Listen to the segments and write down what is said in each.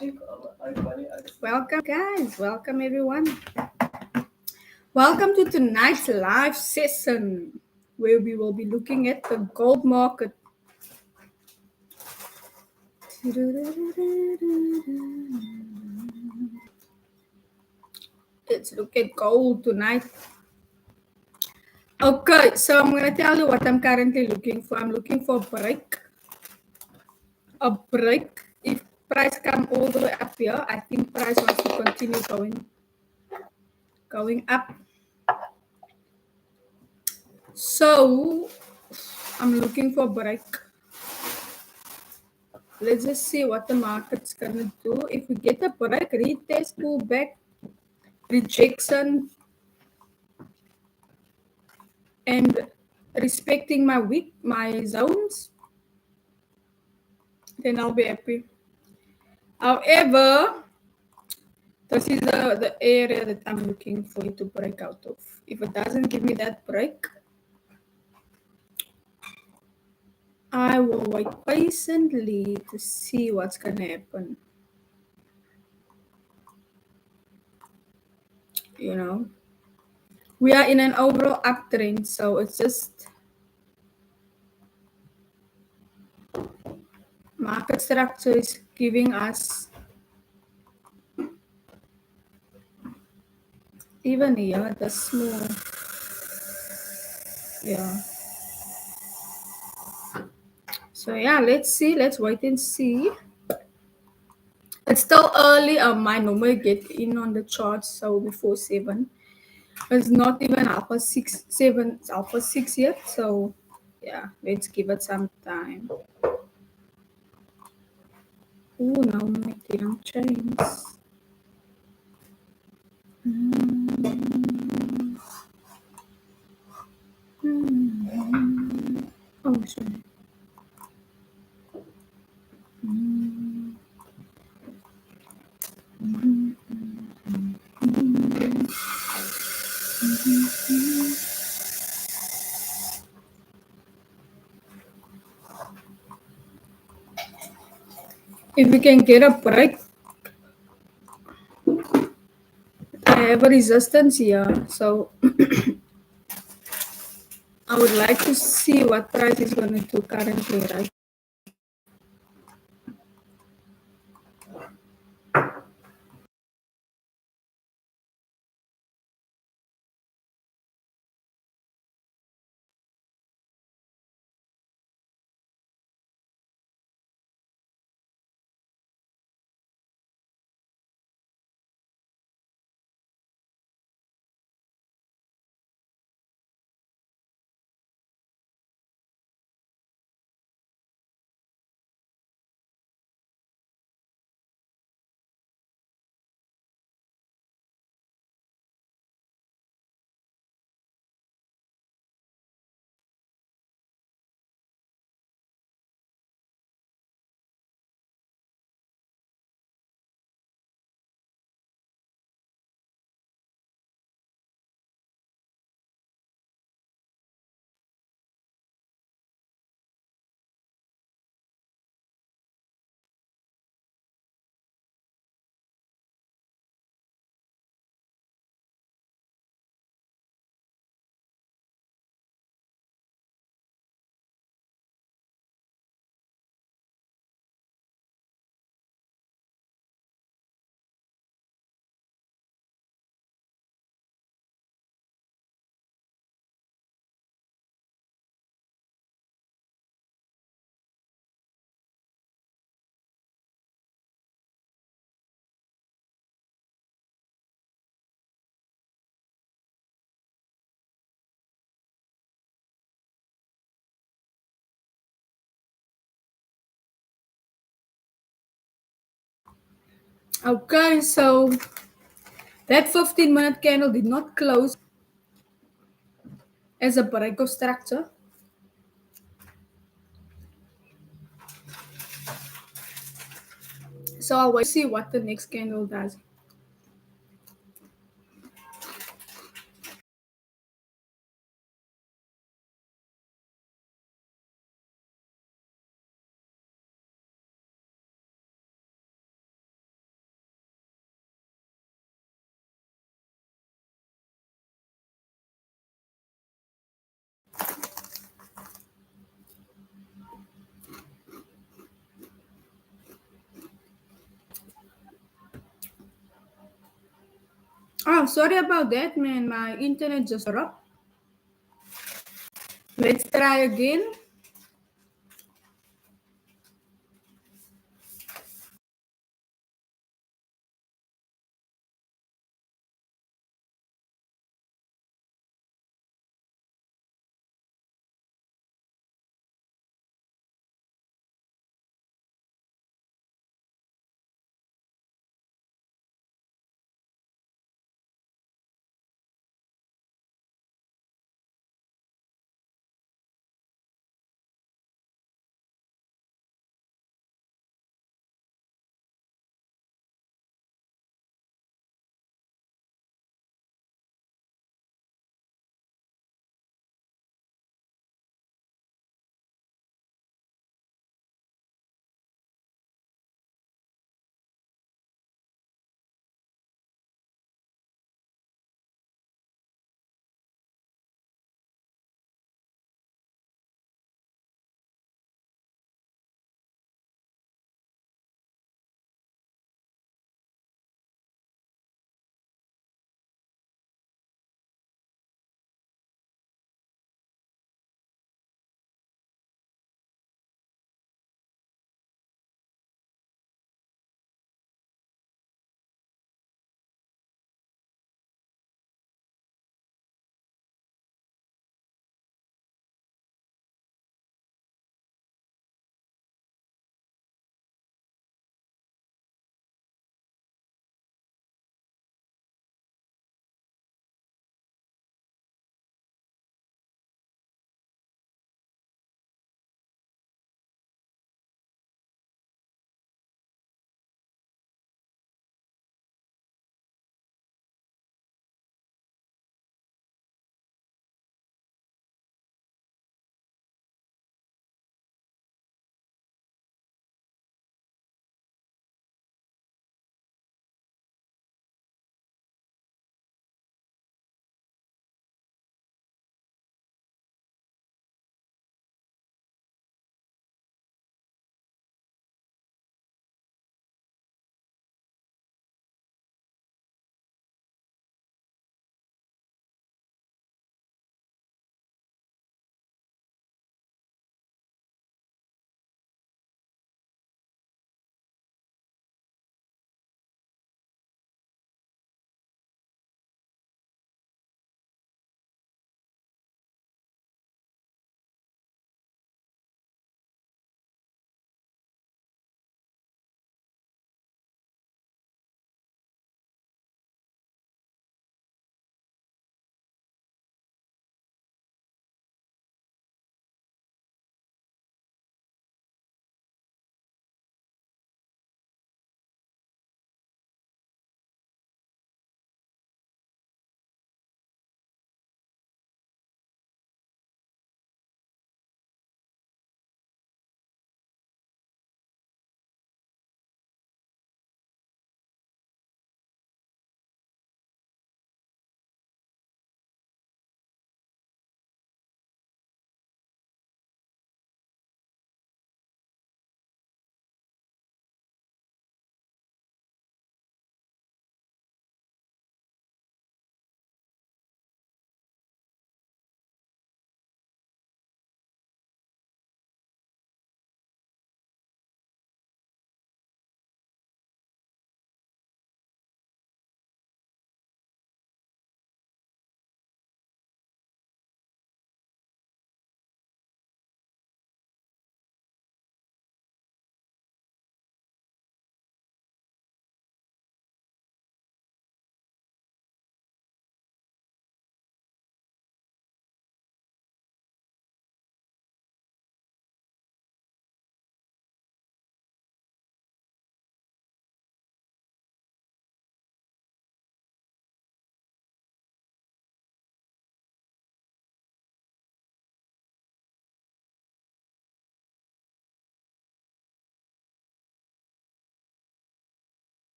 Welcome, guys. Welcome, everyone. Welcome to tonight's live session where we will be looking at the gold market. Let's look at gold tonight. Okay, so I'm going to tell you what I'm currently looking for. I'm looking for a break. A break. If price come all the way up here, I think price wants to continue going up. So I'm looking for a break. Let's just see what the market's gonna do. If we get a break, retest, pullback, rejection, and respecting my zones, then I'll be happy. However, this is the area that I'm looking for it to break out of. If it doesn't give me that break, I will wait patiently to see what's gonna happen. You know, we are in an overall uptrend, so it's just market structure is giving us even here the small, yeah. So yeah, let's see. Let's wait and see. It's still early. I normally get in on the charts so before 7. It's not even alpha 6, 7. It's alpha 6 yet. So yeah, let's give it some time. Oh, now my damn chains. Oh, sorry. If we can get a break, I have a resistance here. So I would like to see what price is going to do currently, right? Okay, so that 15-minute candle did not close as a break of structure. So I'll wait to see what the next candle does. Oh, sorry about that, man. My internet just dropped. Let's try again.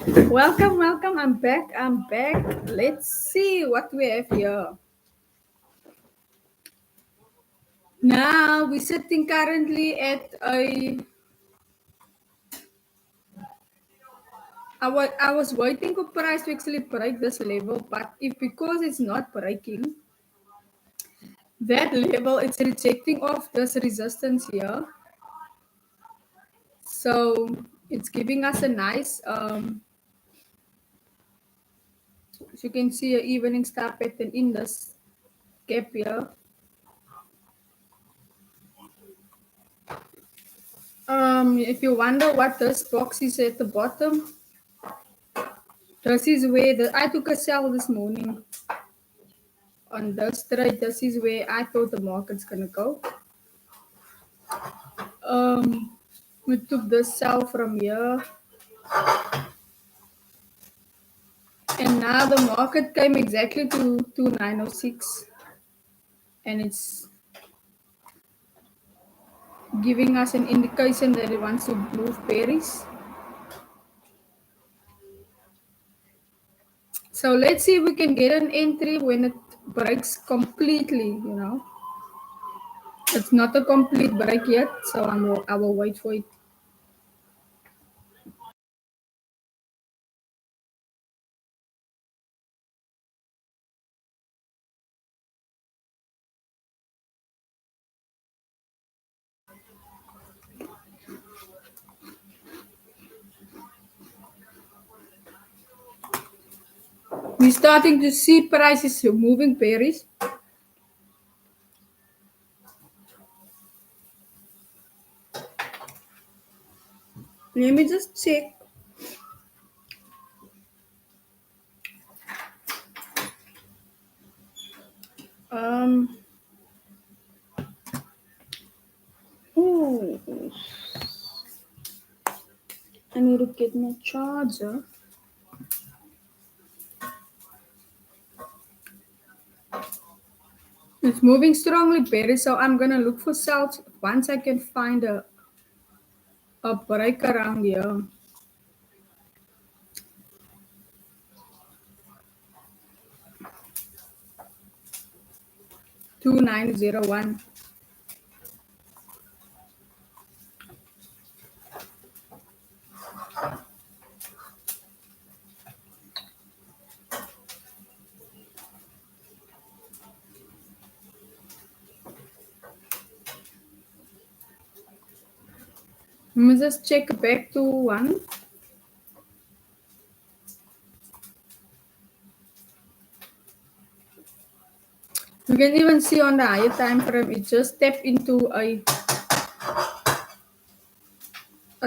Welcome, welcome. I'm back. I'm back. Let's see what we have here. Now we're sitting currently at a. I was waiting for price to actually break this level, but if because it's not breaking that level, it's rejecting off this resistance here. So it's giving us a nice, as you can see, a evening star pattern in this gap here. If you wonder what this box is at the bottom, this is where I took a sell this morning on this trade. This is where I thought the market's gonna go. We took the sell from here, and now the market came exactly to 2906, and it's giving us an indication that it wants to move bearish. So let's see if we can get an entry when it breaks completely. It's not a complete break yet, so I will wait for it. We're starting to see prices moving bearish. Let me just check. Um, oh, I need to get my charger. It's moving strongly bearish, so I'm gonna look for sells once I can find a break around here. 2901. Let me just check back to one. You can even see on the higher time frame, it just stepped into a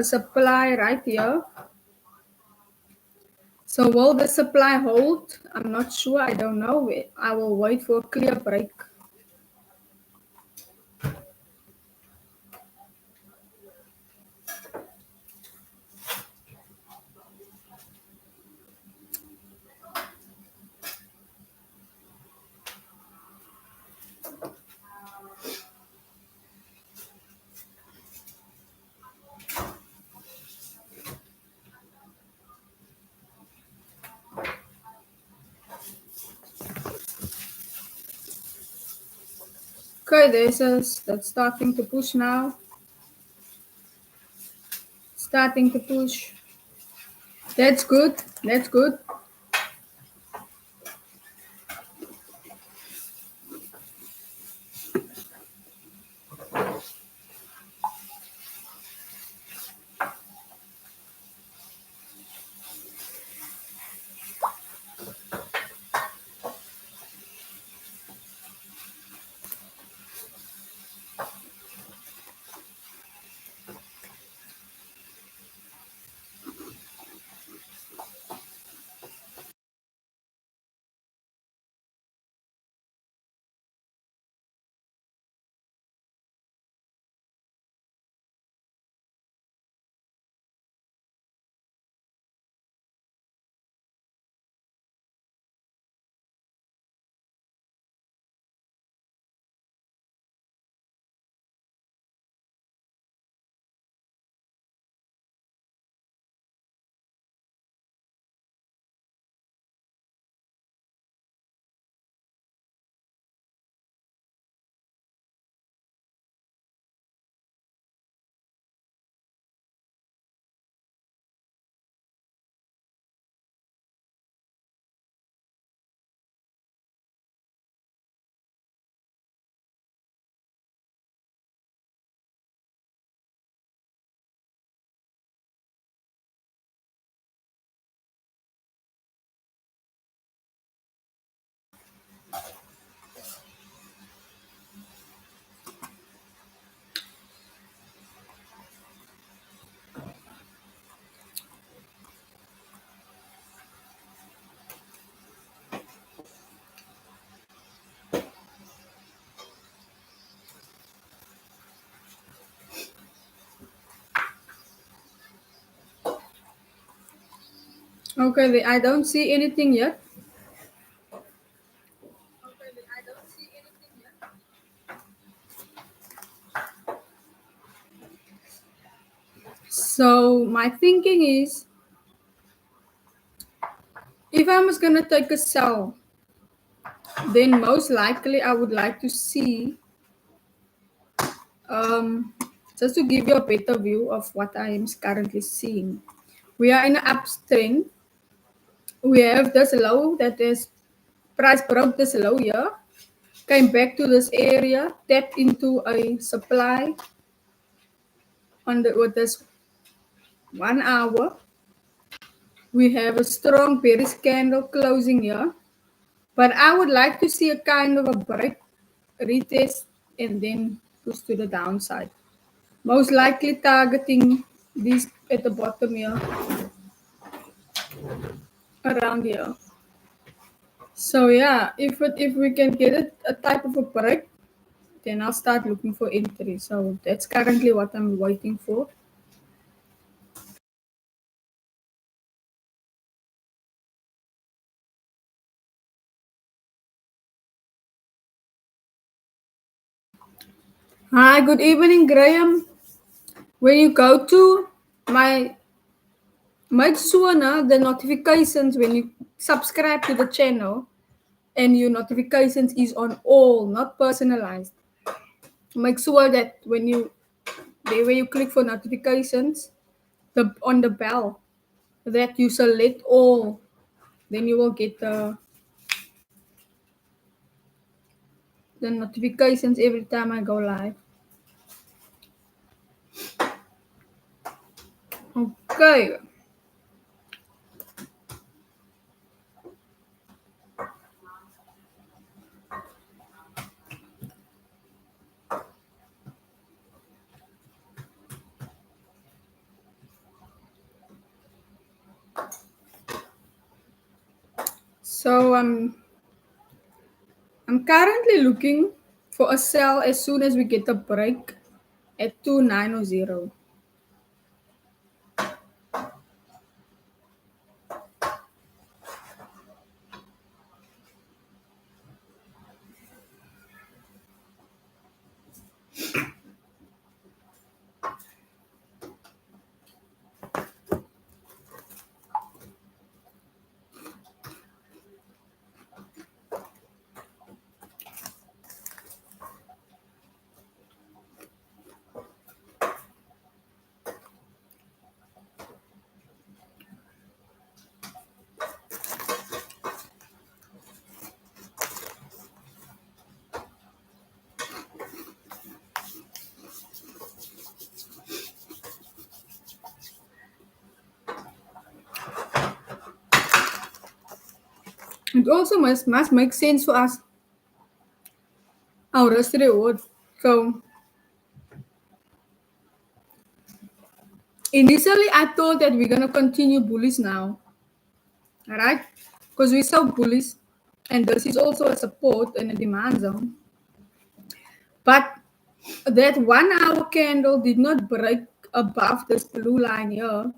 supply right here. So will the supply hold? I'm not sure. I don't know. I will wait for a clear break. Okay, that's starting to push now. Starting to push. That's good. That's good. Okay, I don't see anything yet. So my thinking is, if I was gonna take a cell, then most likely I would like to see, um, just to give you a better view of what I am currently seeing. We are in an uptrend. We have this low that is price broke this low here, came back to this area, tapped into a supply on the with this 1 hour. We have a strong bearish candle closing here, but I would like to see a kind of a break, retest, and then push to the downside. Most likely targeting these at the bottom here, around here. So yeah, if we can get a type of a break, then I'll start looking for entry. So that's currently what I'm waiting for. Hi, good evening, Graham. When you go to my make sure now the notifications when you subscribe to the channel and your notifications is on all, not personalized. Make sure that when you there where you click for notifications, the on the bell that you select all, then you will get the notifications every time I go live. Okay, so I'm currently looking for a sell as soon as we get a break at 2900. It also must make sense for us, our risk reward. So initially I thought that we're gonna continue bullish now, all right? Because we're so bullish, and this is also a support and a demand zone. But that 1 hour candle did not break above this blue line here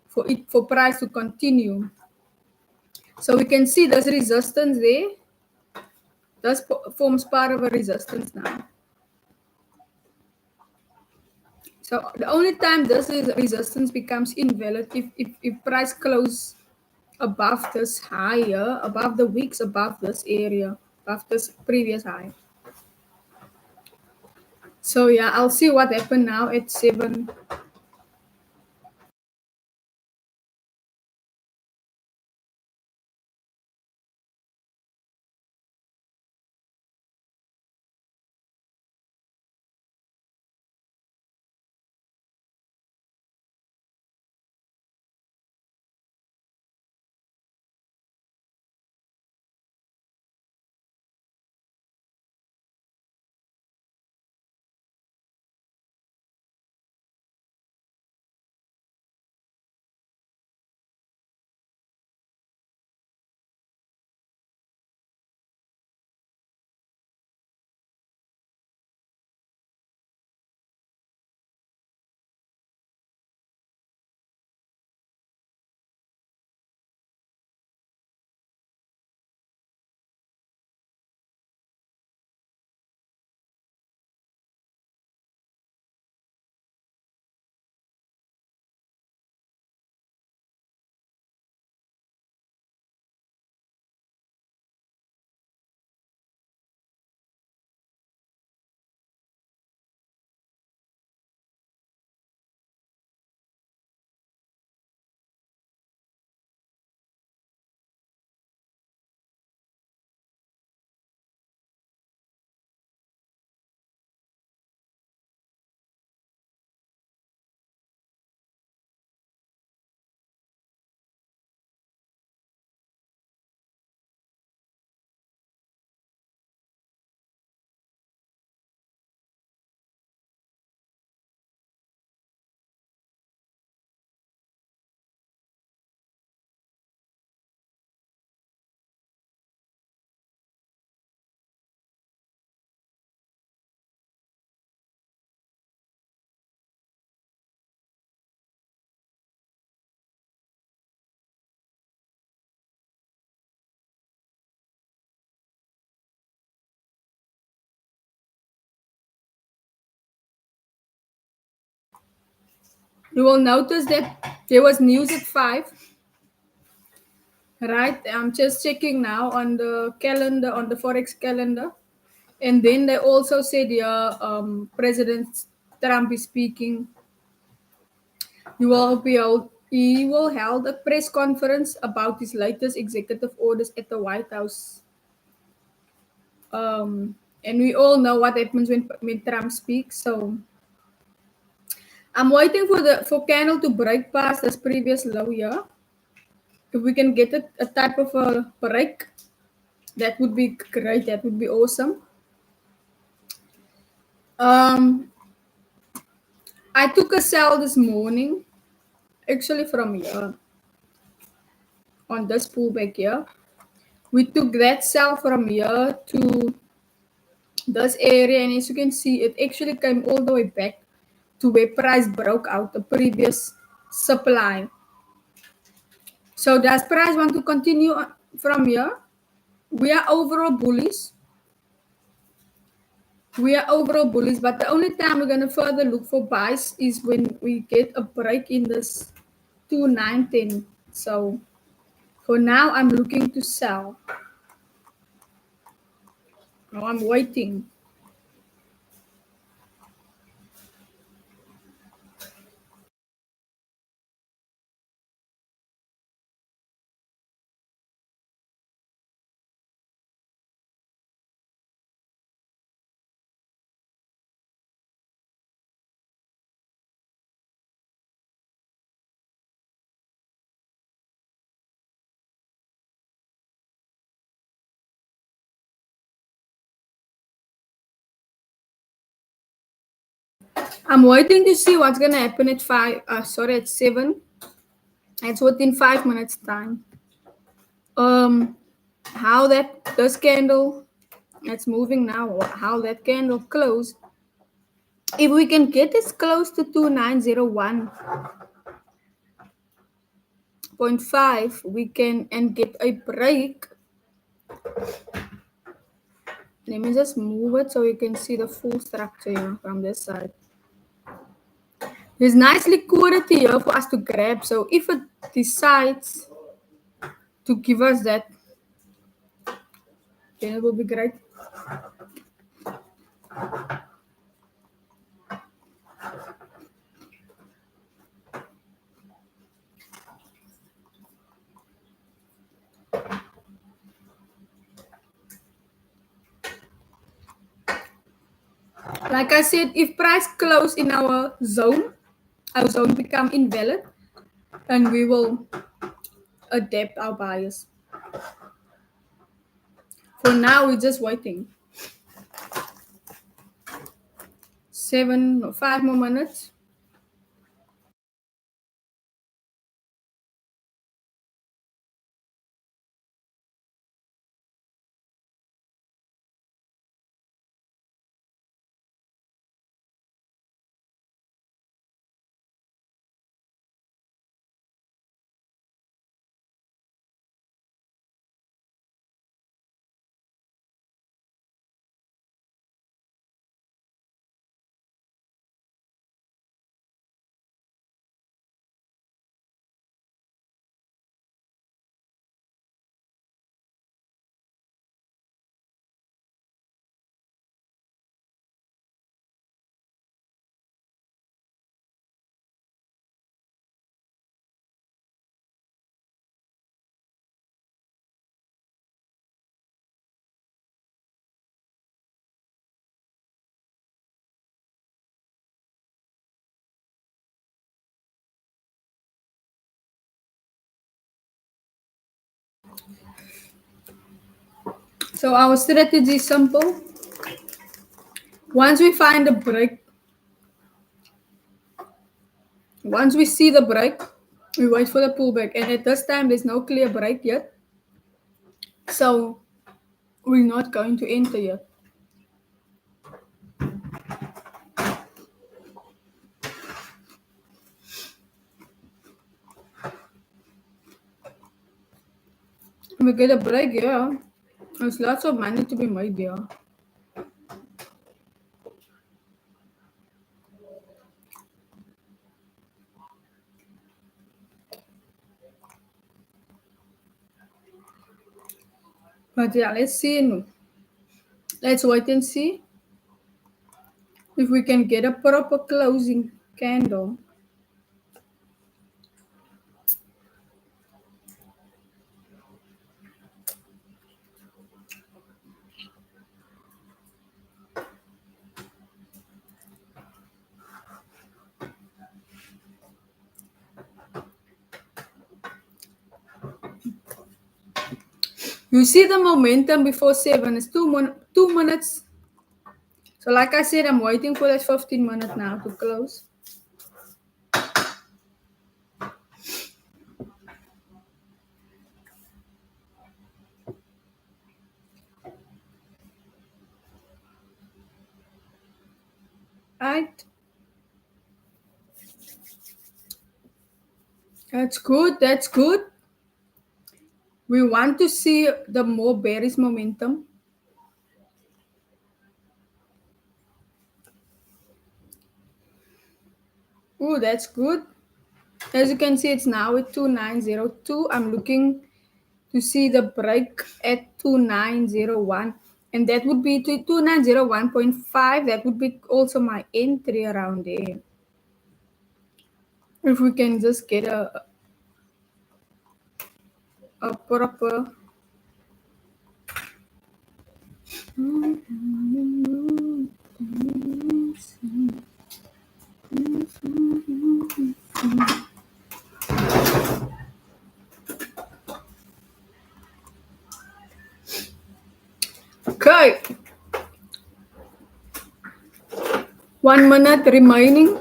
for it for price to continue. So we can see this resistance there. This forms part of a resistance now. So the only time this resistance becomes invalid if price close above this higher, above the wicks, above this area, above this previous high. So yeah, I'll see what happened now at 7. You will notice that there was news at 5, right? I'm just checking now on the calendar, on the Forex calendar. And then they also said, yeah, President Trump is speaking. He will hold a press conference about his latest executive orders at the White House. And we all know what happens when Trump speaks. So I'm waiting for the for candle to break past this previous low here. If we can get a type of a break, that would be great. That would be awesome. Um, I took a sell this morning, actually from here on this pullback here. We took that sell from here to this area, and as you can see, it actually came all the way back to where price broke out the previous supply. So does price want to continue from here? We are overall bullish. We are overall bullish, but the only time we're going to further look for buys is when we get a break in this 2910. So for now, I'm looking to sell. Now I'm waiting. I'm waiting to see what's going to happen at 5. Sorry, at 7. It's within 5 minutes time. How that this candle, it's moving now. How that candle close. If we can get this close to 2901.5, we can and get a break. Let me just move it so you can see the full structure here from this side. There's nice liquidity here for us to grab. So if it decides to give us that, then it will be great. Like I said, if price close in our zone become invalid, and we will adapt our bias. For now, we're just waiting. 5 more minutes. So our strategy is simple. Once we find a break, once we see the break, we wait for the pullback. And at this time, there's no clear break yet. So we're not going to enter yet. We get a break, yeah. There's lots of money to be made there. But yeah, let's see. Let's wait and see if we can get a proper closing candle. You see the momentum before 7. It's 2 minutes. So like I said, I'm waiting for that 15 minute now to close. Right? That's good. That's good. We want to see the more bearish momentum. Oh, that's good. As you can see, it's now at 2902. I'm looking to see the break at 2901. And that would be to 2901.5. That would be also my entry around there. If we can just get a proper. Okay. 1 minute remaining.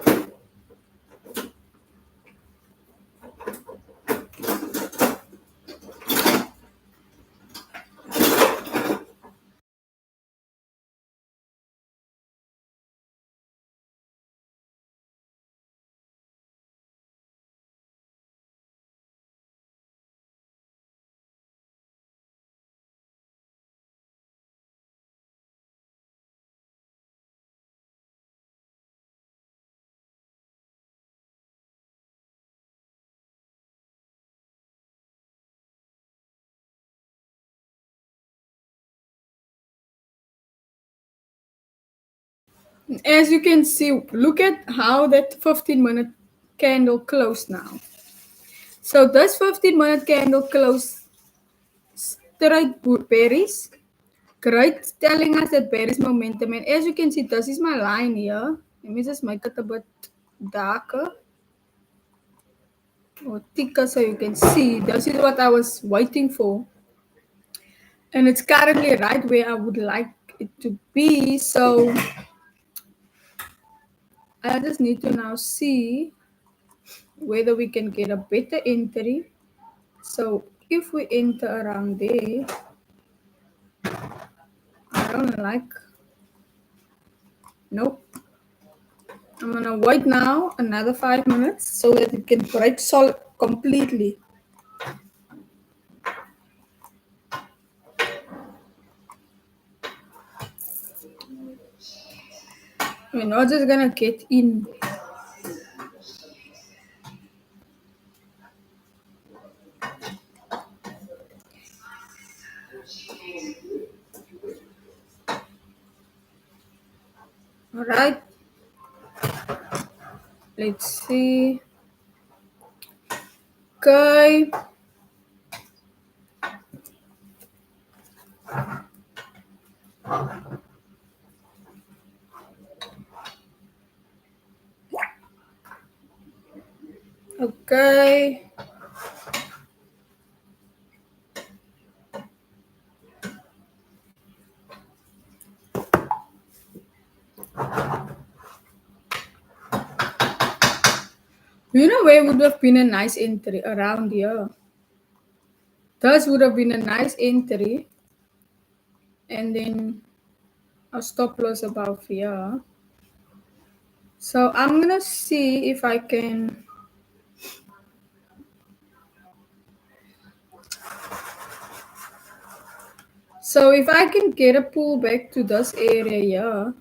As you can see, look at how that 15-minute candle closed now. So this 15-minute candle closed straight bearish. Great, telling us that bearish momentum. And as you can see, this is my line here. Let me just make it a bit darker or thicker so you can see. This is what I was waiting for. And it's currently right where I would like it to be. So I just need to now see whether we can get a better entry. So if we enter around there, I don't like, nope. I'm gonna wait now another 5 minutes so that it can break solid completely. We're not just gonna get in. All right. Let's see. Okay. Okay. You know where would have been a nice entry around here? This would have been a nice entry. And then a stop loss above here. So I'm gonna see if I can. So if I can get a pullback to this area here,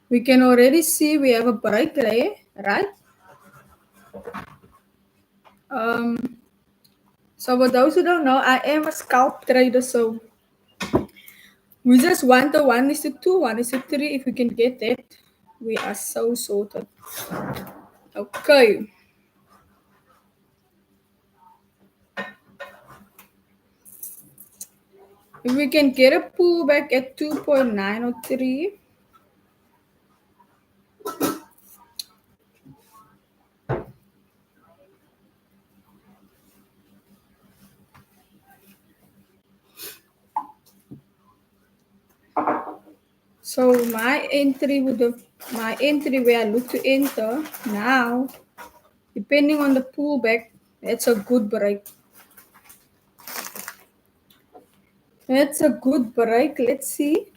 we can already see we have a break there, right? Um, So for those who don't know, I am a scalp trader, so we just want a 1:2, 1:3. If we can get that, we are so sorted. Okay. If we can get a pullback at 2.9 or 3, so my entry where I look to enter now, depending on the pullback, that's a good break. That's a good break. Let's see.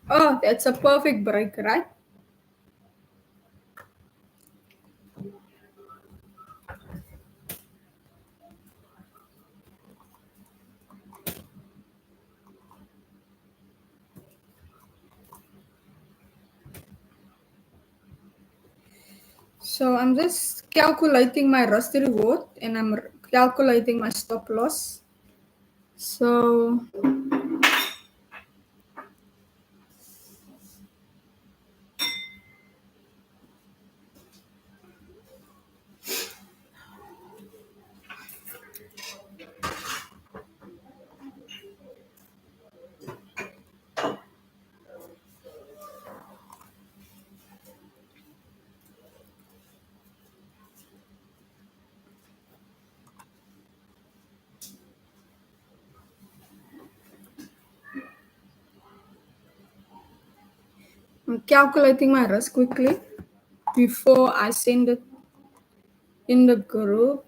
Oh, that's a perfect break, right? So I'm just calculating my risk to reward and calculating my stop loss. So, I'm calculating my risk quickly before I send it in the group.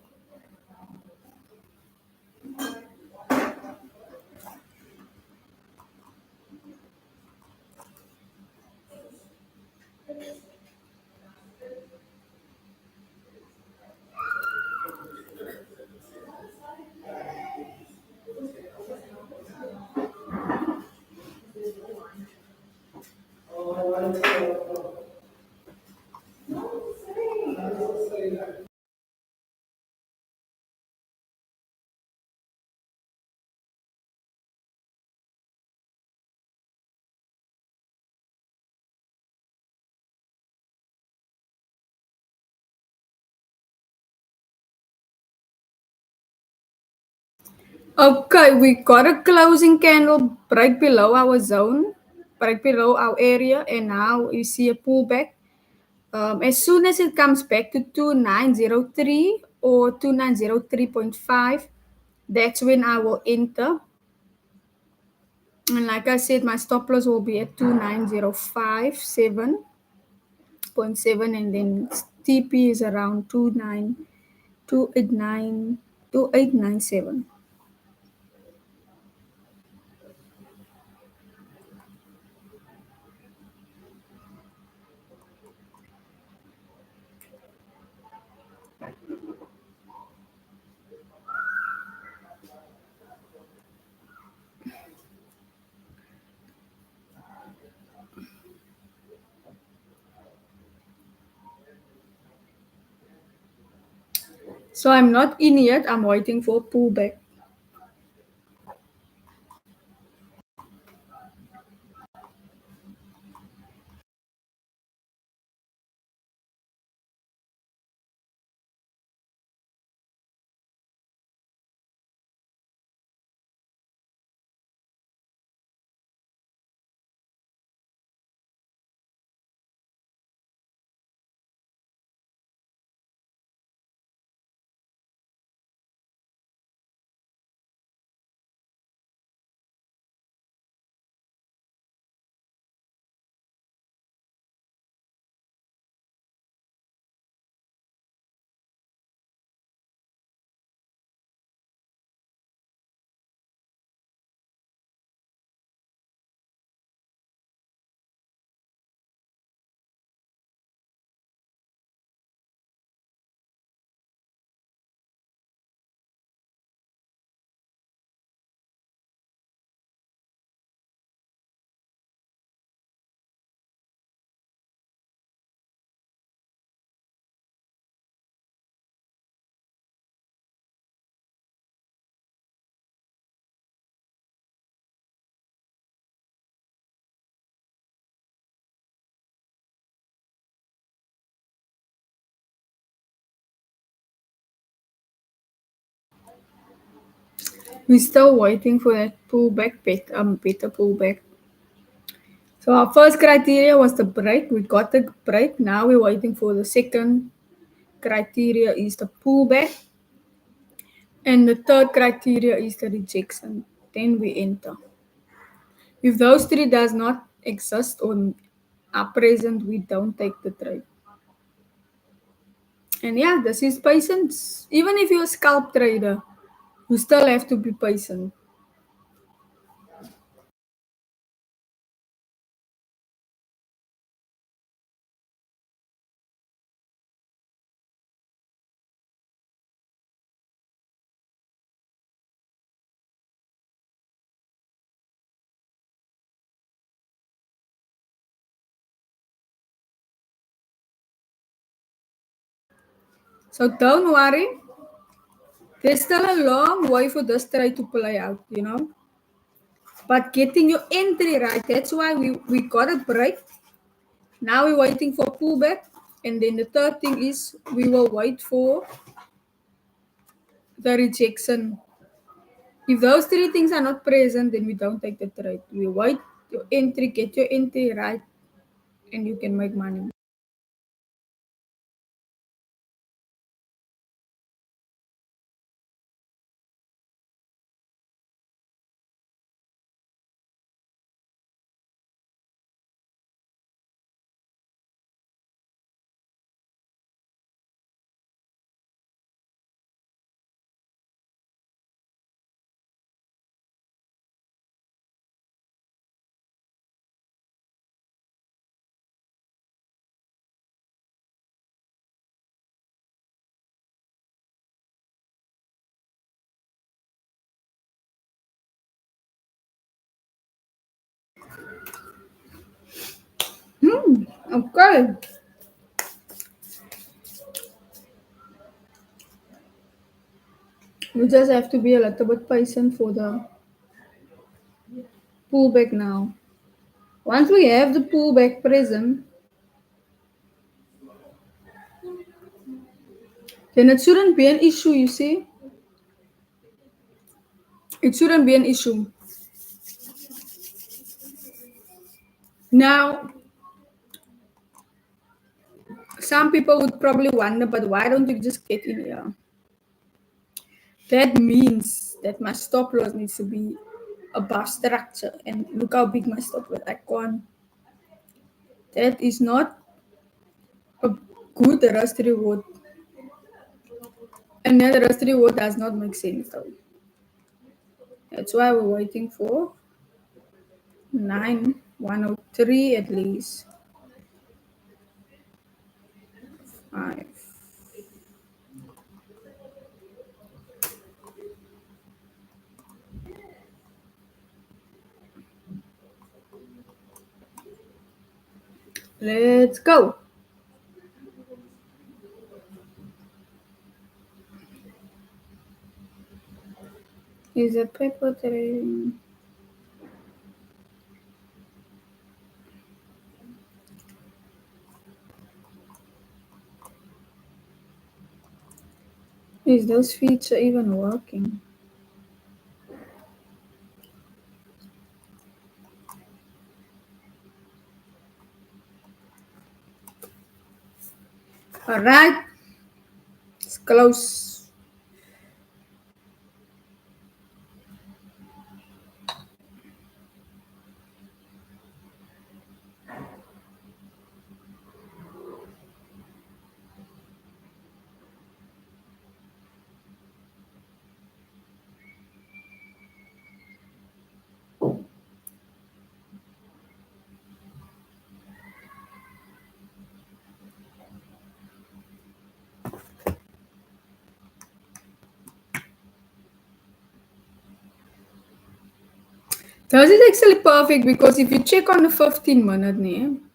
Okay, we got a closing candle right below our zone, right below our area, and now you see a pullback. As soon as it comes back to 2903 or 2903.5, that's when I will enter. And like I said, my stop loss will be at 29057.7, and then TP is around 2897. So I'm not in yet. I'm waiting for a pullback. We're still waiting for that pullback, better pullback. So our first criteria was the break. We got the break. Now we're waiting for the second criteria is the pullback. And the third criteria is the rejection. Then we enter. If those three does not exist or are present, we don't take the trade. And yeah, this is patience. Even if you're a scalp trader, you still have to be patient. So don't worry. There's still a long way for this trade to play out, you know. But getting your entry right, that's why we got a break. Now we're waiting for pullback. And then the third thing is we will wait for the rejection. If those three things are not present, then we don't take the trade. We wait your entry, get your entry right, and you can make money. Okay. We just have to be a little bit patient for the pullback now. Once we have the pullback present, then it shouldn't be an issue, you see? It shouldn't be an issue. Now, some people would probably wonder, but why don't you just get in here? That means that my stop loss needs to be above structure. And look how big my stop loss icon. That is not a good risk reward. And that risk reward does not make sense though. That's why we're waiting for 9103 at least. 5. Let's go. Is a paper trading? Is this feature even working? Alright, it's close. This is actually perfect because if you check on the 15-minute name,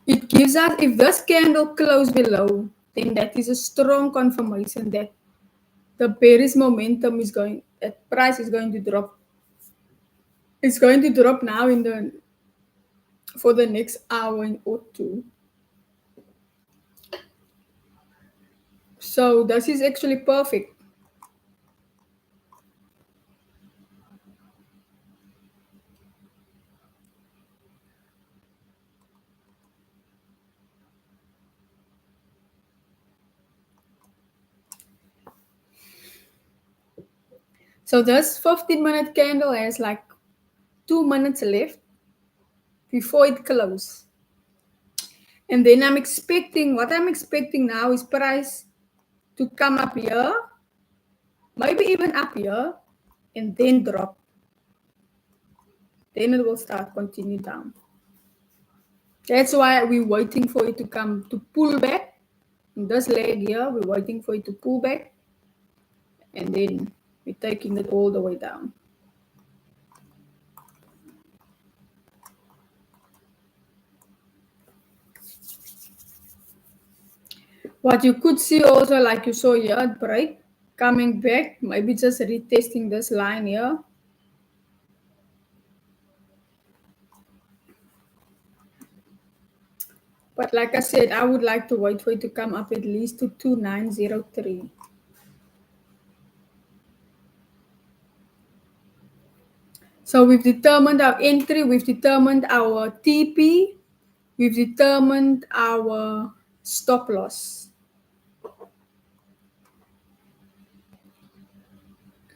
it gives us, if this candle close below, then that is a strong confirmation that the bearish momentum is going, that price is going to drop. It's going to drop now in the for the next hour or two. So this is actually perfect. So this 15-minute candle has like 2 minutes left before it closes. And then what I'm expecting now is price to come up here, maybe even up here, and then drop. Then it will start continue down. That's why we're waiting for it to come to pull back. In this leg here, we're waiting for it to pull back, and then we're taking it all the way down. What you could see also, like you saw here, break, coming back, maybe just retesting this line here. But like I said, I would like to wait for it to come up at least to 2903. So we've determined our entry, we've determined our TP, we've determined our stop loss.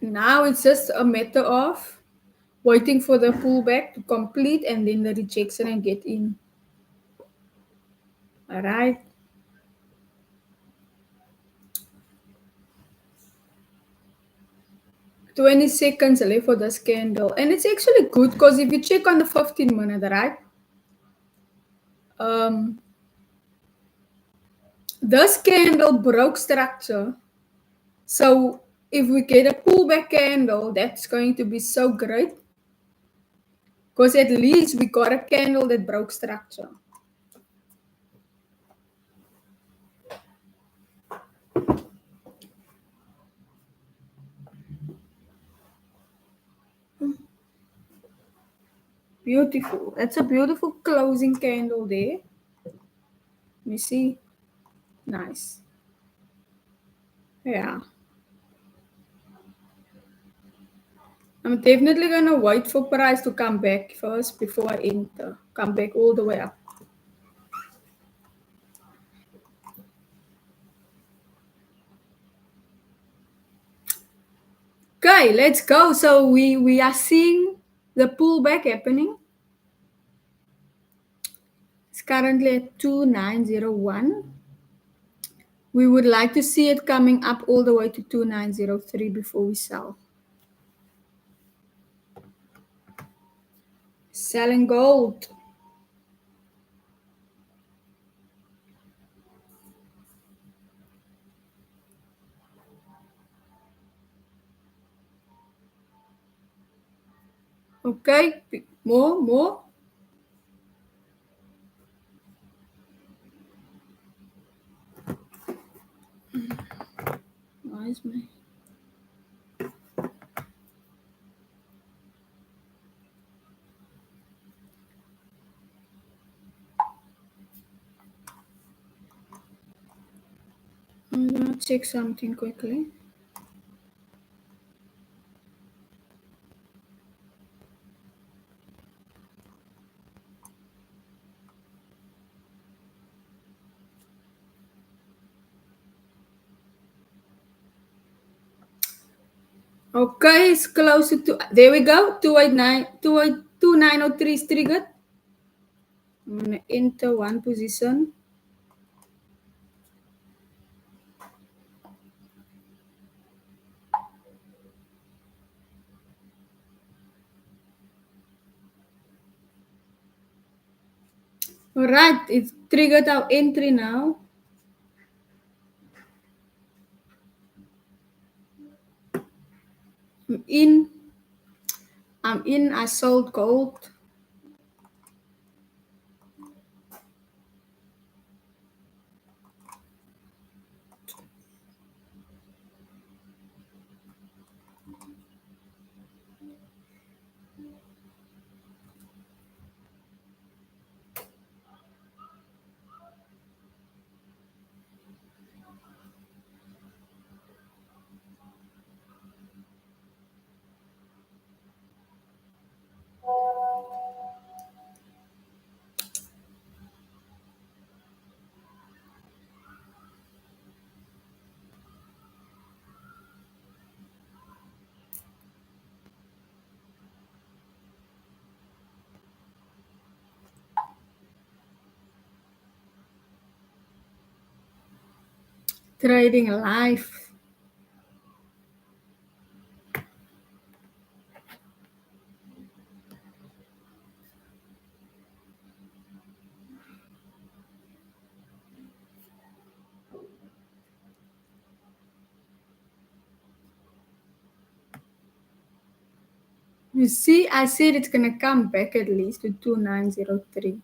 Now it's just a matter of waiting for the pullback to complete and then the rejection and get in. All right. $20 left for this candle. And it's actually good because if you check on the 15-minute, right? This candle broke structure. So if we get a pullback candle, that's going to be so great. Because at least we got a candle that broke structure. Beautiful. That's a beautiful closing candle there. Let me see. Nice. Yeah. I'm definitely going to wait for price to come back first before I enter. Come back all the way up. Okay, let's go. So we are seeing the pullback happening. It's currently at 2901. We would like to see it coming up all the way to 2903 before we sell. Selling gold. Okay, more. Nice, man. I'm gonna check something quickly. Okay, it's close to two. There we go. 2903 is triggered. I'm gonna enter one position. All right, it's triggered our entry now. I'm in. I sold gold. Trading life. You see, I said it's gonna come back at least to 2903.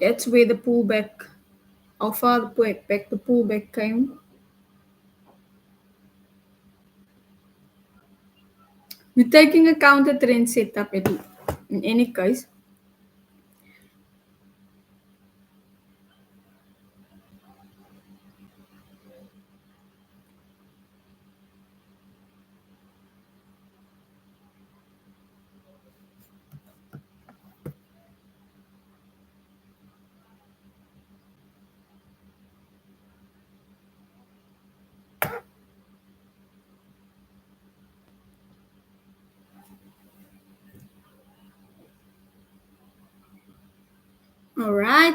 That's where the pullback, how far the back the pullback came. We're taking a counter trend setup in any case. All right.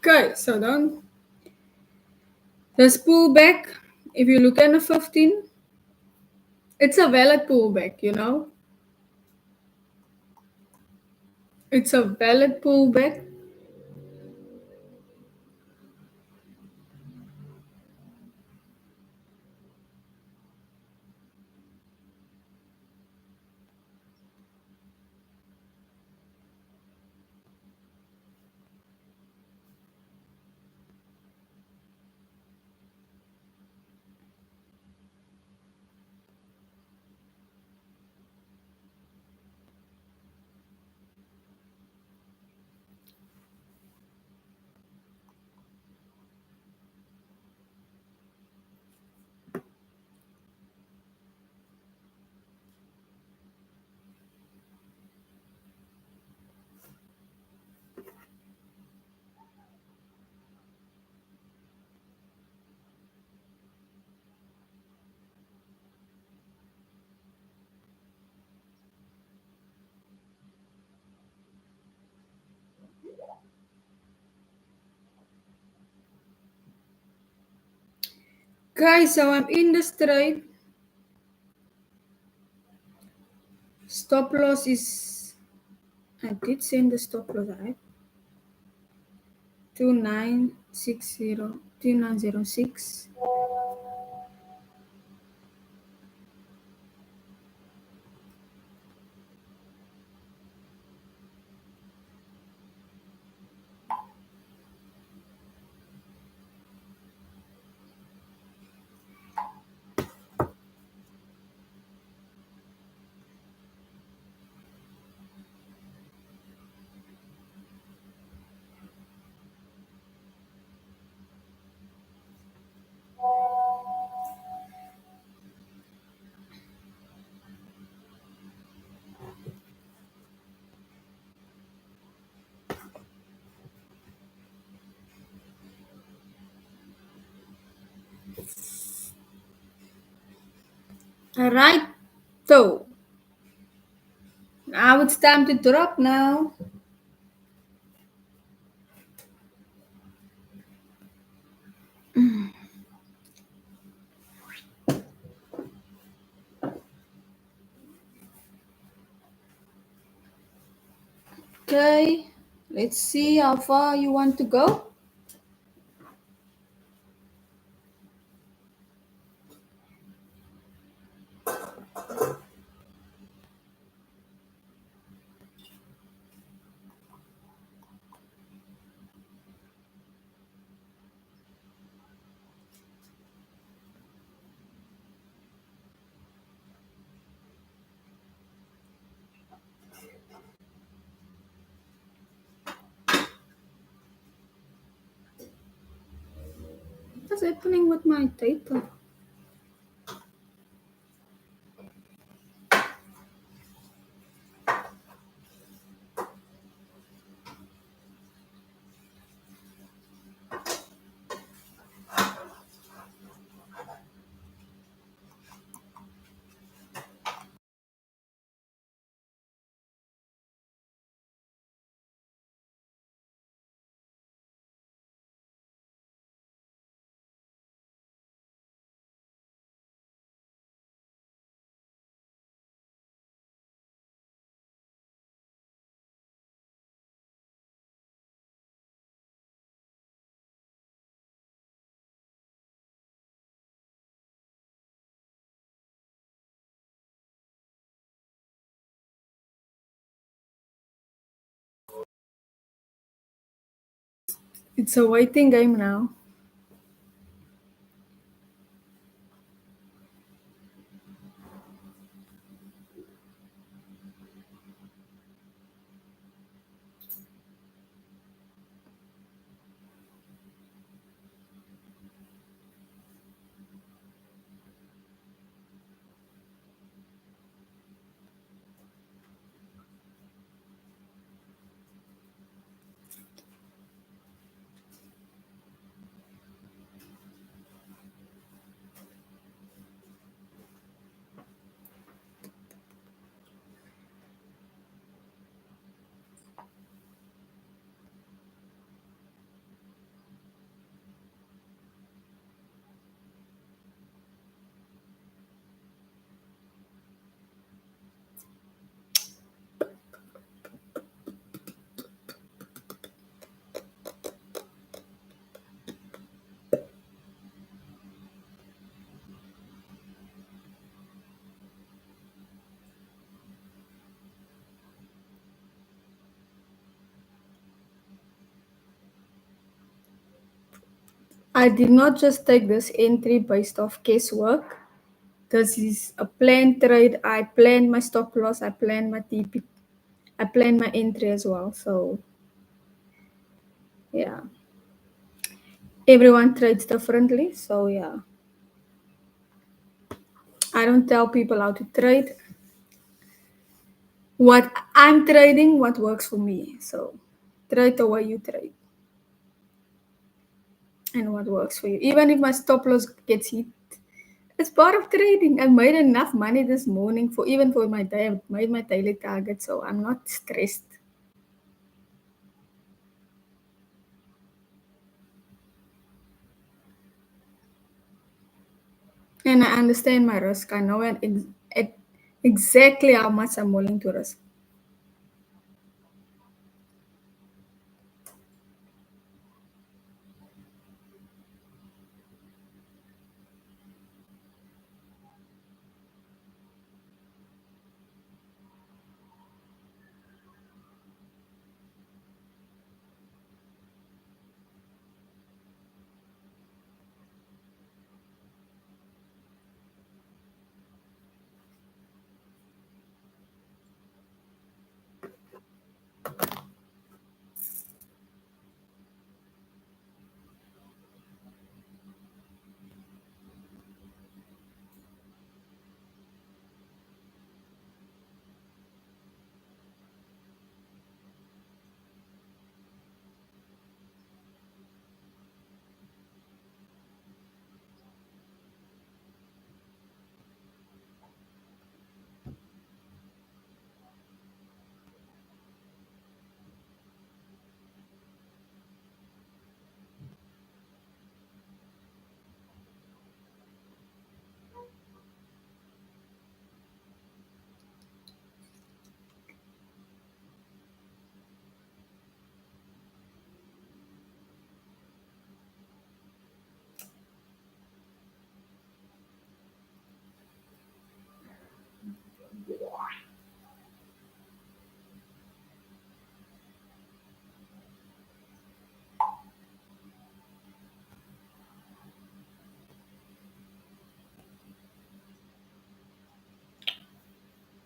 Okay, so then this pullback, if you look at the 15, it's a valid pullback, you know. It's a valid pullback. Guys, so I'm in this trade. Stop loss is, I did send the stop loss, right? 2960, 2906. Alright, so now it's time to drop now. Okay, let's see how far you want to go. is happening with my data? It's a waiting game now. I did not just take this entry based off guesswork. This is a planned trade. I planned my stop loss. I planned my TP. I planned my entry as well. So yeah, everyone trades differently. So yeah, I don't tell people how to trade. What I'm trading, what works for me. So trade the way you trade and what works for you. Even if my stop loss gets hit, it's part of trading. I made enough money this morning for even for my day. I made my daily target, so I'm not stressed. And I understand my risk. I know exactly how much I'm willing to risk.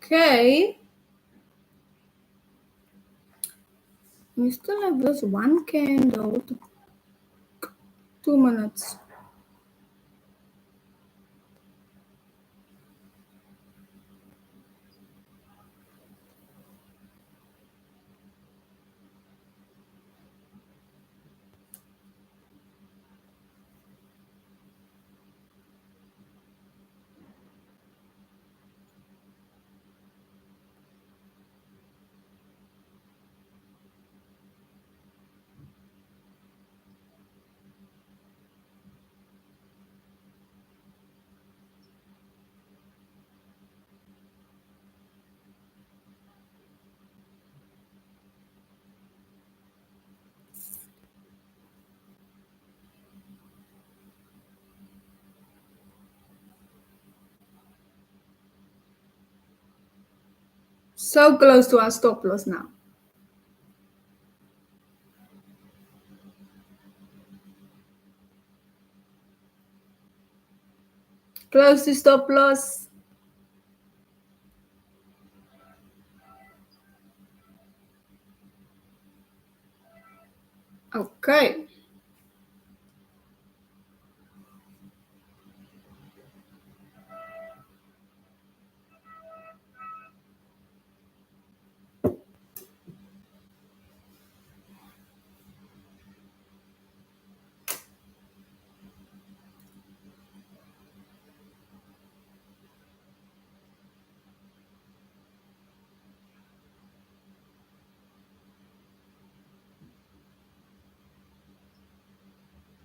Okay. We still have this one candle. 2 minutes. So close to our stop loss now. Close to stop loss. Okay.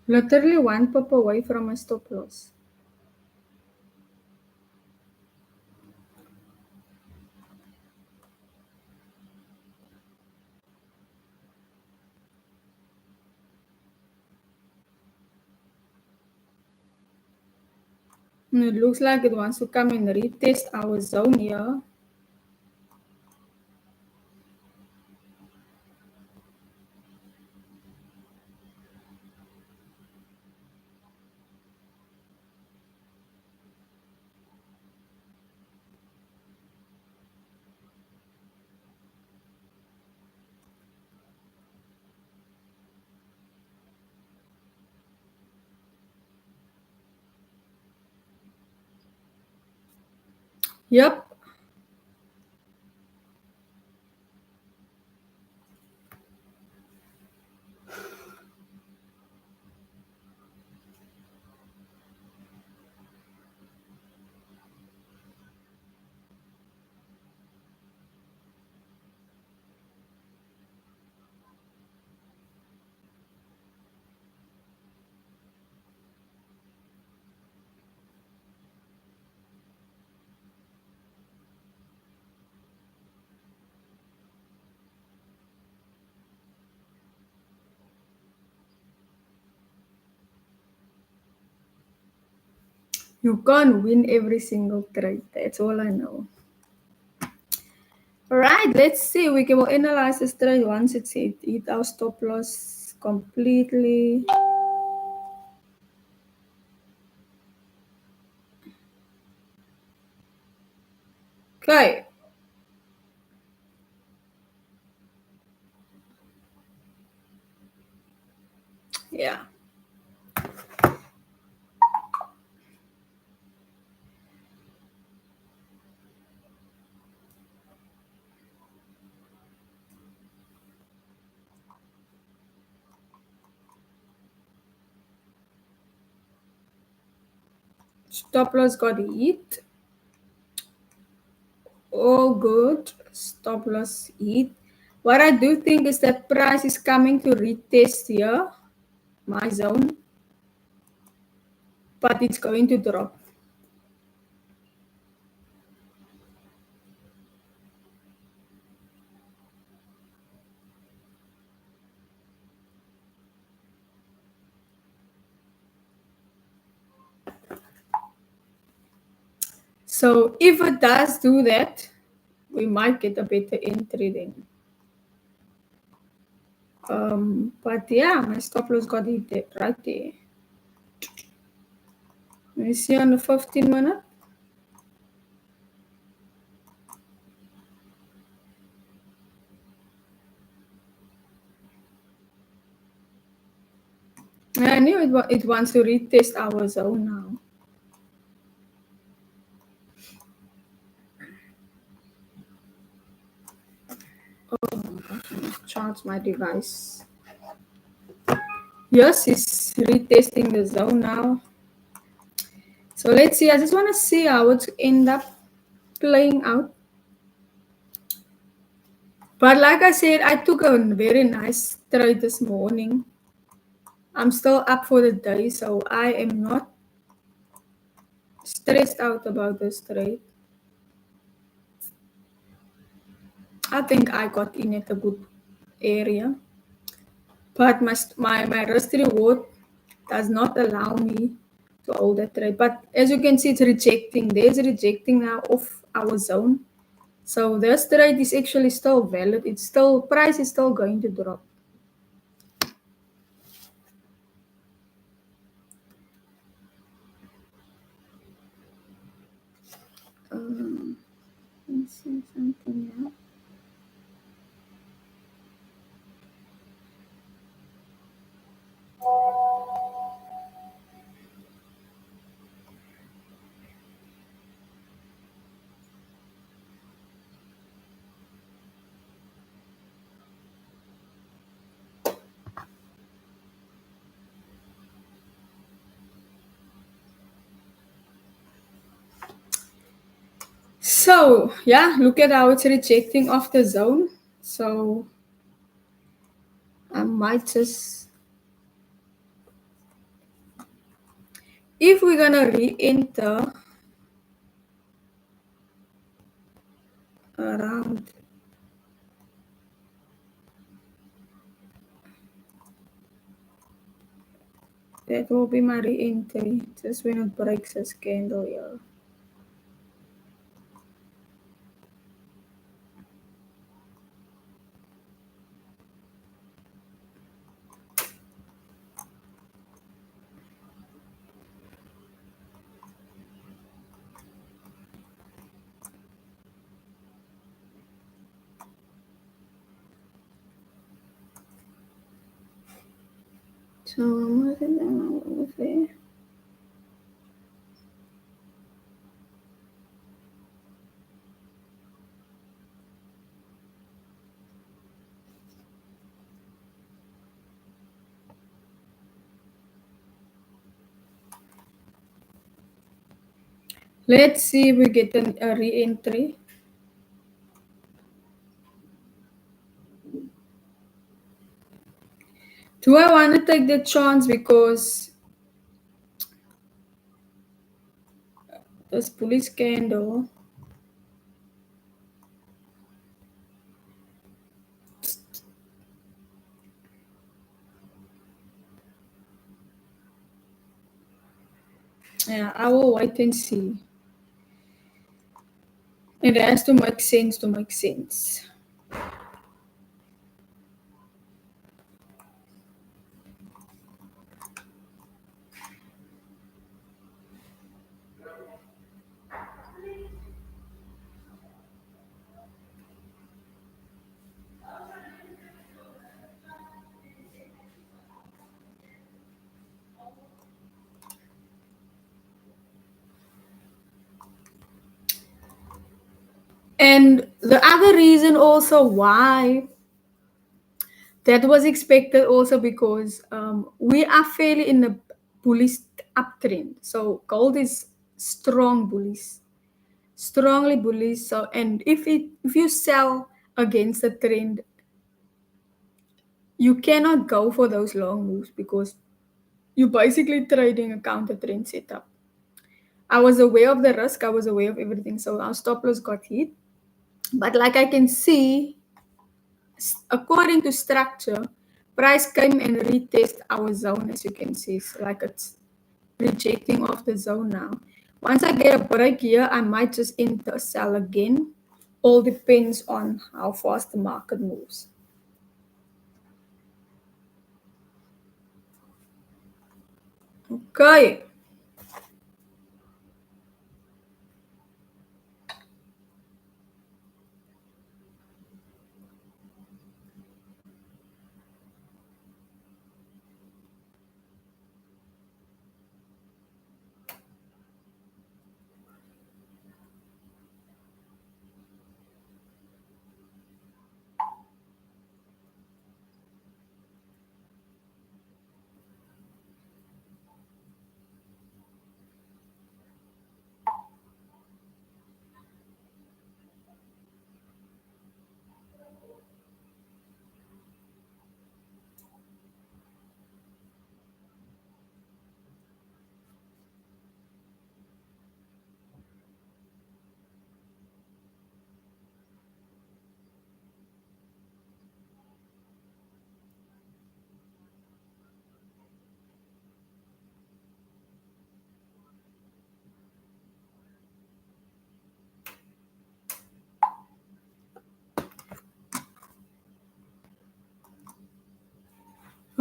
Literally one pip away from a stop loss. And it looks like it wants to come and retest our zone here. Yep. You can't win every single trade. That's all I know. Alright, let's see. We can analyze this trade once it's hit our stop loss completely. Okay. Yeah. Stop loss got hit. All good. Stop loss hit. What I do think is that price is coming to retest here, my zone, but it's going to drop. So if it does do that, we might get a better entry then. But yeah, my stop loss got hit right there. Let me see on the 15-minute. I knew it wants to retest our zone now. Charge my device. Yes, it's retesting the zone now. So let's see. I just want to see how it's end up playing out. But like I said, I took a very nice trade this morning. I'm still up for the day, so I am not stressed out about this trade. I think I got in at a good area. But my risk reward does not allow me to hold that trade. But as you can see, it's rejecting. There's rejecting now of our zone. So this trade is actually still valid. It's still price is still going to drop. Um, let's see something now. So yeah, look at how it's rejecting off the zone. So I might just, if we're gonna re-enter around, that will be my re-entry. Just when it breaks this candle here. So what is that over there? Let's see if we get a re-entry. Do I want to take the chance because this bullish candle? Yeah, I will wait and see. It has to make sense to make sense. And the other reason also why that was expected also because we are fairly in a bullish uptrend. So gold is strong bullish, strongly bullish. So and if you sell against the trend, you cannot go for those long moves because you're basically trading a counter trend setup. I was aware of the risk, I was aware of everything. So our stop loss got hit. But like I can see, according to structure, price came and retest our zone, as you can see. So like it's rejecting off the zone now. Once I get a break here, I might just enter sell again. All depends on how fast the market moves. Okay.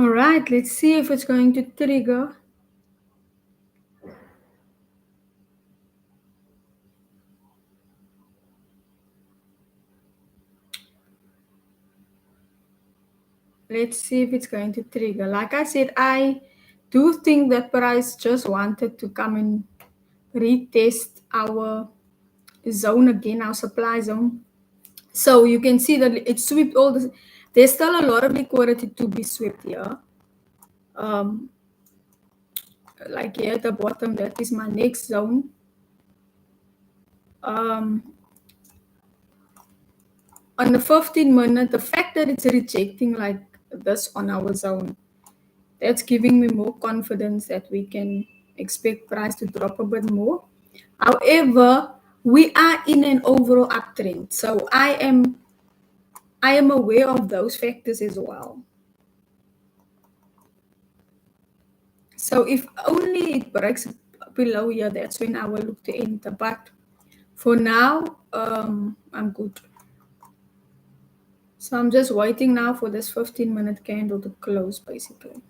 All right, let's see if it's going to trigger. Let's see if it's going to trigger. Like I said, I do think that Price just wanted to come and retest our zone again, our supply zone. So you can see that it swept all the. There's still a lot of liquidity to be swept here. Um, like here at the bottom, that is my next zone. Um, on the 15-minute, the fact that it's rejecting like this on our zone, that's giving me more confidence that we can expect price to drop a bit more. However, we are in an overall uptrend, so I am aware of those factors as well. So if only it breaks below here, that's when I will look to enter. But for now, I'm good. So I'm just waiting now for this 15-minute candle to close, basically.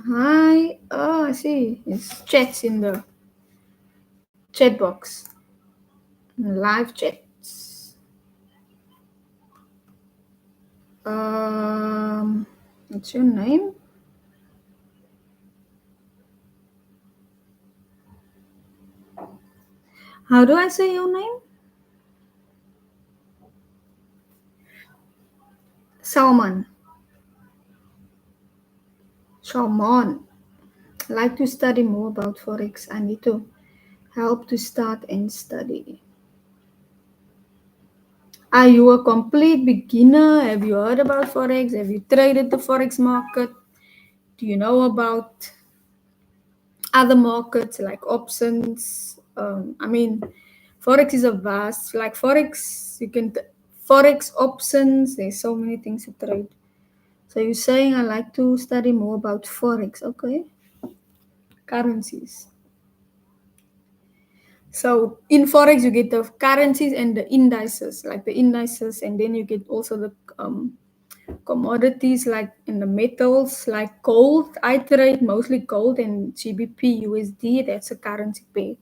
Hi. Oh, I see. It's chats in the chat box. Live chats. What's your name? How do I say your name? Salman. Salman. Like to study more about Forex. I need to help to start and study. Are you a complete beginner? Have you heard about Forex? Have you traded the Forex market? Do you know about other markets like options? I mean, Forex is a vast, like Forex, Forex options, there's so many things to trade. So you're saying I like to study more about Forex, okay? Currencies. So in Forex, you get the currencies and the indices, like the indices, and then you get also the commodities like in the metals, like gold. I trade mostly gold and GBP USD. That's a currency pair.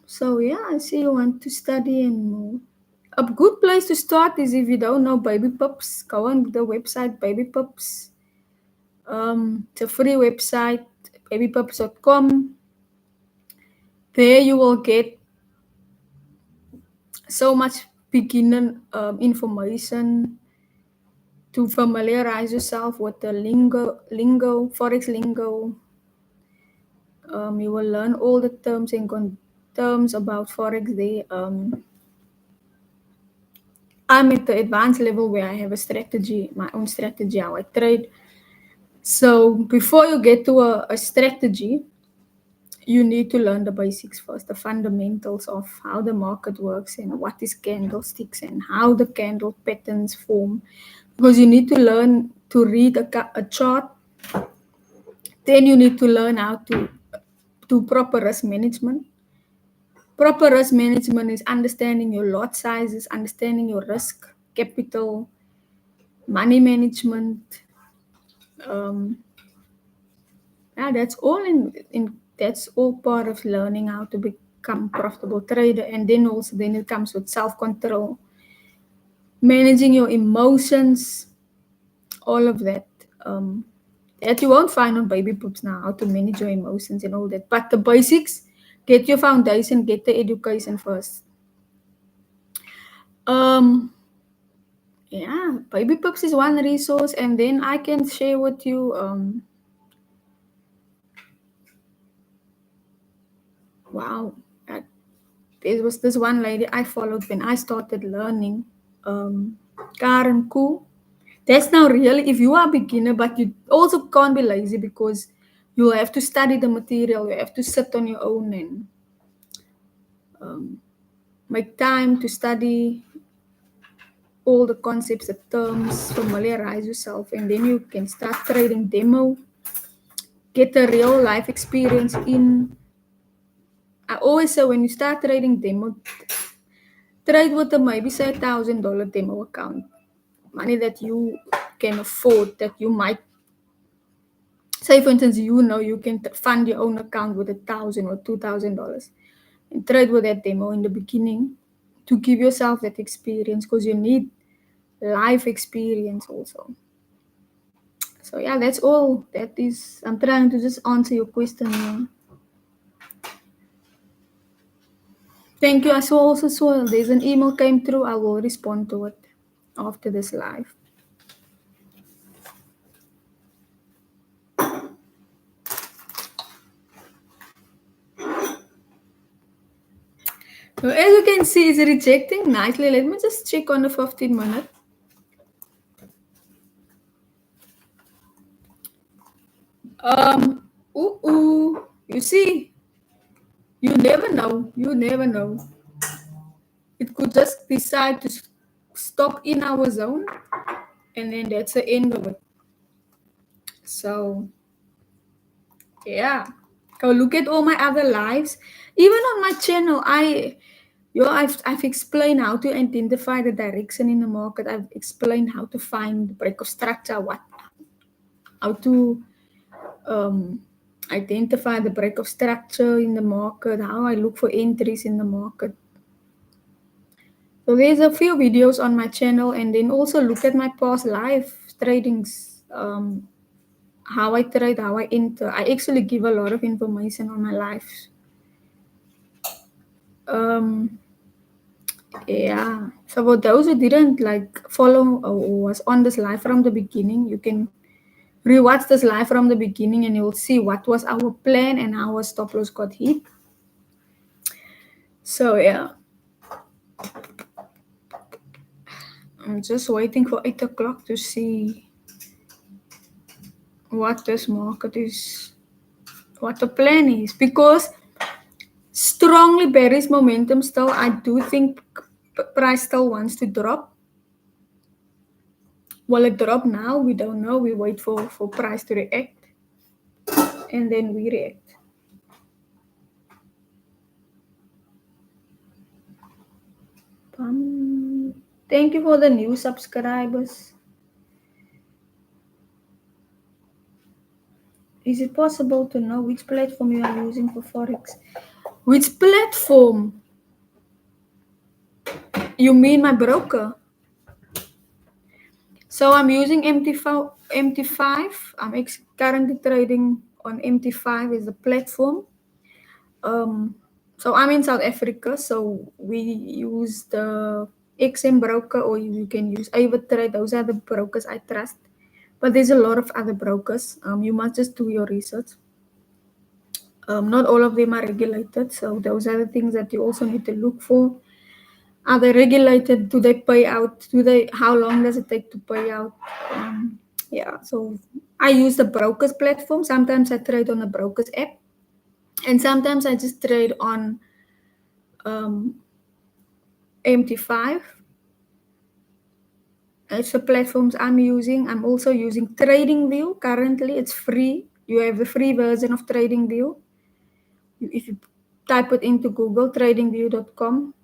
So yeah, I see you want to study and more. A good place to start is if you don't know Baby Pups, go on the website Baby Pups. It's a free website, babypups.com. There you will get so much beginner information to familiarize yourself with the forex lingo. You will learn all the terms and terms about forex there. I'm at the advanced level where I have a strategy, my own strategy, how I trade. So before you get to a strategy, you need to learn the basics first, the fundamentals of how the market works and what is candlesticks and how the candle patterns form. Because you need to learn to read a chart. Then you need to learn how to do proper risk management. Proper risk management is understanding your lot sizes, understanding your risk, capital, money management. Um, yeah, that's all in that's all part of learning how to become profitable trader. And then it comes with self-control, managing your emotions, all of that. That you won't find on baby poops now, how to manage your emotions and all that. But the basics, get your foundation, get the education first. Um, yeah, baby poops is one resource, and then I can share with you. Wow, uh, there was this one lady I followed when I started learning. Karen Koo. That's now really if you are a beginner, but you also can't be lazy because you have to study the material. You have to sit on your own and make time to study all the concepts, the terms, familiarize yourself, and then you can start trading demo. get a real life experience in. I always say when you start trading demo, trade with a maybe say $1,000 demo account, money that you can afford, that you might say, for instance, you can fund your own account with $1,000 or $2,000 and trade with that demo in the beginning to give yourself that experience, because you need life experience also. So yeah, that's all. That is, I'm trying to just answer your question. Yeah. Thank you. I saw also saw there's an email came through. I will respond to it after this live. So as you can see, it's rejecting nicely. Let me just check on the 15 minute. You see, you never know. You never know. It could just decide to stop in our zone, and then that's the end of it. So yeah, go look at all my other lives. Even on my channel, I've explained how to identify the direction in the market. I've explained how to find the break of structure, how to identify the break of structure in the market, how I look for entries in the market. So there's a few videos on my channel, and then also look at my past live tradings, how I trade, how I enter. I actually give a lot of information on my lives. Yeah. So for those who didn't like follow or was on this live from the beginning, you can rewatch this live from the beginning and you'll see what was our plan and how our stop loss got hit. So yeah. I'm just waiting for 8 o'clock to see what this market is, what the plan is, because strongly bearish momentum still. I do think price still wants to drop. Will it drop now? We don't know. We wait for price to react, and then we react. Thank you for the new subscribers. Is it possible to know which platform you are using for Forex? Which platform? You mean my broker? So I'm using MT5. I'm currently trading on MT5 as the platform. So I'm in South Africa, so we use the XM broker, or you can use AvaTrade. Those are the brokers I trust. But there's a lot of other brokers. You must just do your research. Not all of them are regulated, so those are the things that you also need to look for. Are they regulated? Do they pay out? How long does it take to pay out? Yeah, so I use the brokers platform. Sometimes I trade on the brokers app, and sometimes I just trade on MT5. It's the platforms I'm using. I'm also using TradingView. Currently, it's free. You have the free version of TradingView. If you type it into Google, tradingview.com,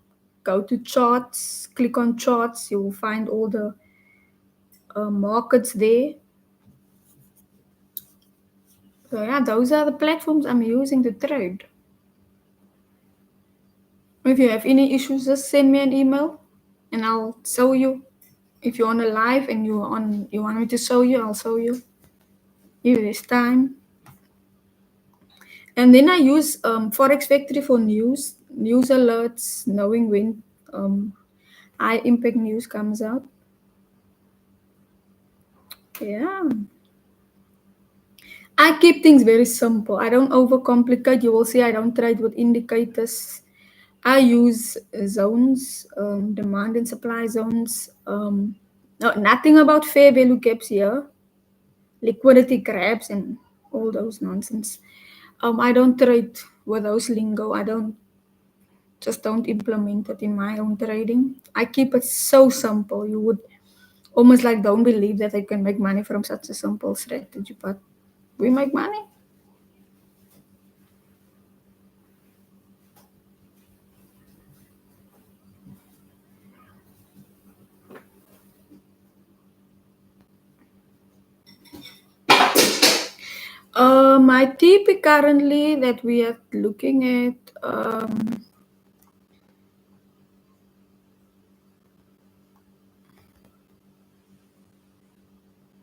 go to charts, click on charts, you will find all the markets there. So yeah, those are the platforms I'm using to trade. If you have any issues, just send me an email and I'll show you. If you're on a live and you want me to show you, I'll show you if there's time. And then I use Forex Factory for news alerts, knowing when high impact news comes out. Yeah. I keep things very simple. I don't overcomplicate. You will see I don't trade with indicators. I use zones, demand and supply zones. Nothing about fair value gaps here, liquidity grabs and all those nonsense. I don't trade with those lingo. I don't implement it in my own trading. I keep it so simple. You would almost like don't believe that I can make money from such a simple strategy, but we make money. my TP currently that we are looking at,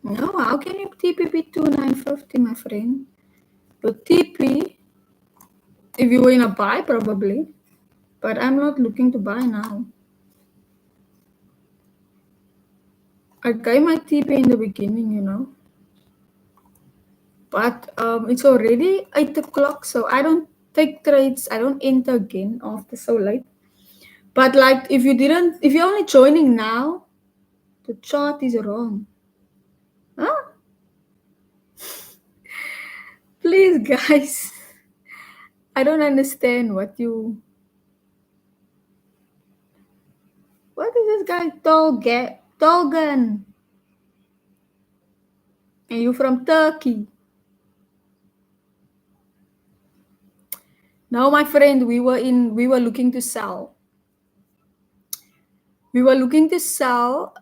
no, how can you TP be 2950, my friend? The TP, if you were in a buy, probably, but I'm not looking to buy now. I gave my TP in the beginning, but it's already 8 o'clock, so I don't take trades. I don't enter again after so late. But like, if you're only joining now, the chart is wrong. Huh? Please, guys. I don't understand what is this guy Tolgan? And you from Turkey? No, my friend, we were looking to sell. We were looking to sell.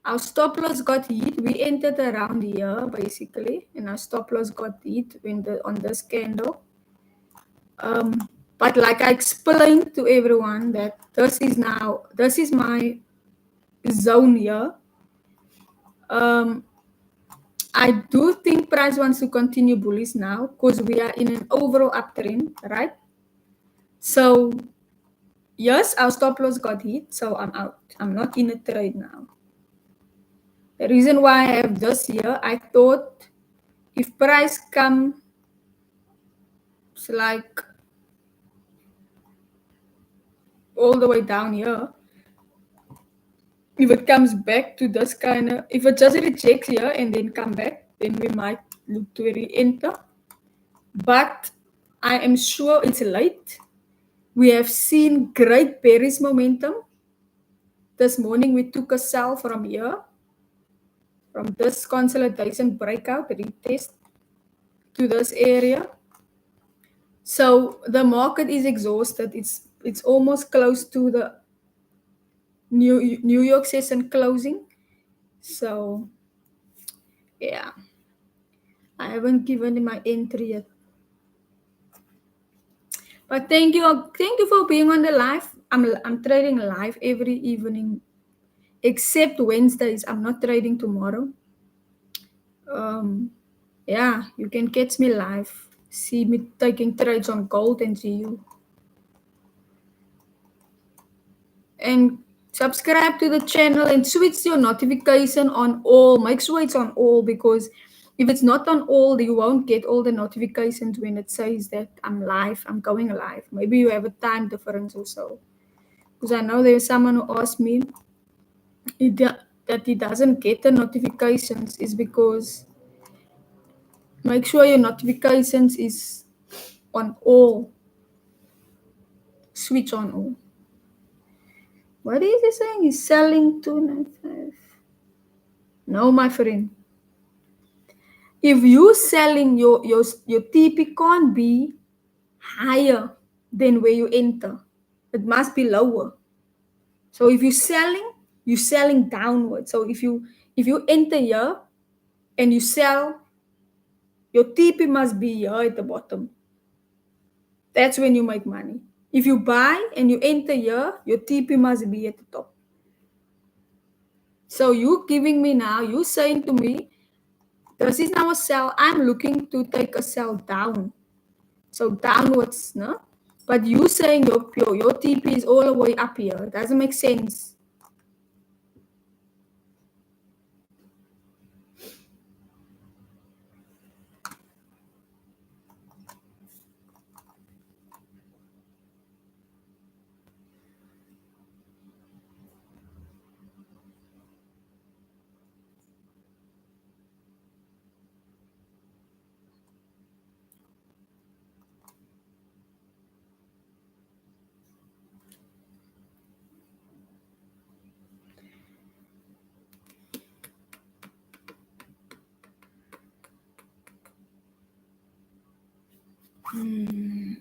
Our stop loss got hit. We entered around here basically, and our stop loss got hit on this candle. But like I explained to everyone that this is my zone here. I do think price wants to continue bullish now because we are in an overall uptrend, right? So yes, our stop loss got hit, so I'm out. I'm not in a trade now. The reason why I have this here, I thought if price comes like all the way down here, if it comes back to this kind of, if it just rejects here and then come back, then we might look to re-enter. But I am sure it's late. We have seen great bearish momentum. This morning we took a sell from here, from this consolidation breakout retest to this area. So the market is exhausted. It's almost close to the New York session closing. So yeah, I haven't given my entry yet. But thank you for being on the live. I'm trading live every evening, except Wednesdays. I'm not trading tomorrow. Yeah, you can catch me live. See me taking trades on gold and GU. And subscribe to the channel and switch your notification on all. Make sure it's on all, because if it's not on all, you won't get all the notifications when it says that I'm live, I'm going live. Maybe you have a time difference or so. Because I know there's someone who asked me that he doesn't get the notifications is because make sure your notifications is on all. Switch on all. What is he saying? He's selling 295. No, my friend. If you selling your TP can't be higher than where you enter. It must be lower. So if you're selling downward. So if you enter here and you sell, your TP must be here at the bottom. That's when you make money. If you buy and you enter here, your TP must be at the top. So you giving me now, you saying to me, this is now a sell. I'm looking to take a sell down. So downwards, no? But you saying your TP is all the way up here. It doesn't make sense. I'm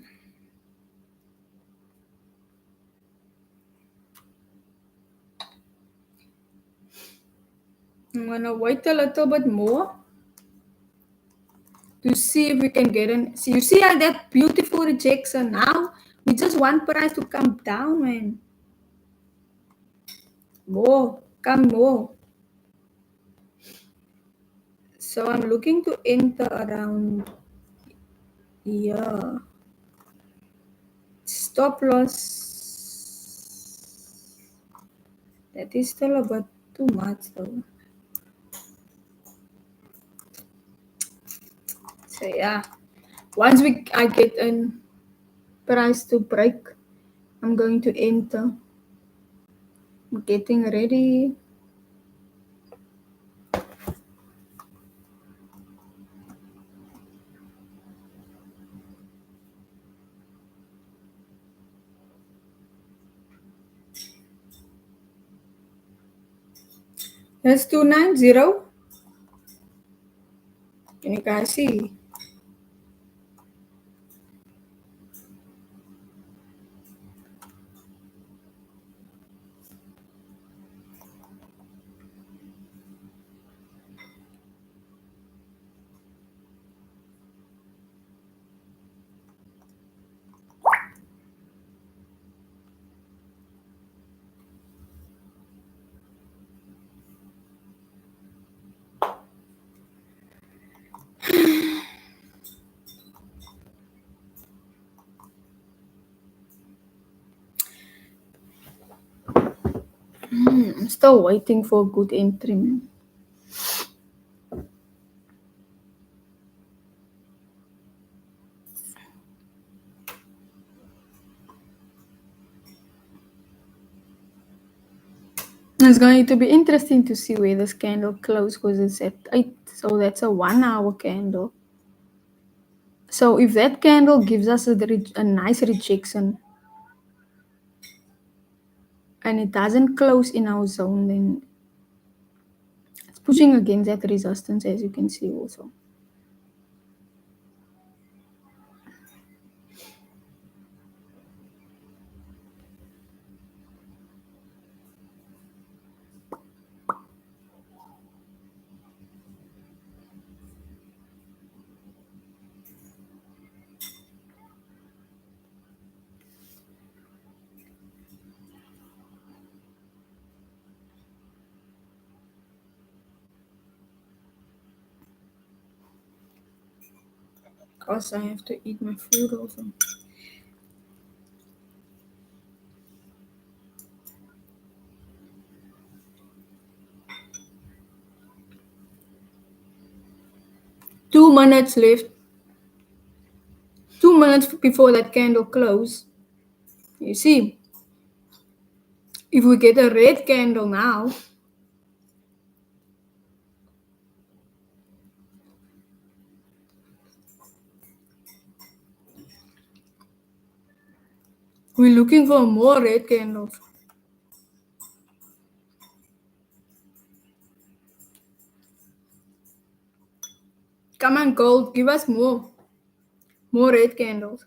gonna wait a little bit more. to see if we can get an. See, you see how that beautiful rejection now? We just want price to come down, man. More, come more. So I'm looking to enter around here. Stop loss. That is still a bit too much though. So yeah, once I get a price to break, I'm going to enter. I'm getting ready. That's 290. Can you guys see? I'm still waiting for a good entry, man. It's going to be interesting to see where this candle closes because it's at 8. So that's a 1 hour candle. So if that candle gives us a nice rejection and it doesn't close in our zone, then it's pushing against that resistance, as you can see also. Because I have to eat my food also. Two minutes left. 2 minutes before that candle close. You see, if we get a red candle now, we're looking for more red candles. Come on, gold, give us more. More red candles.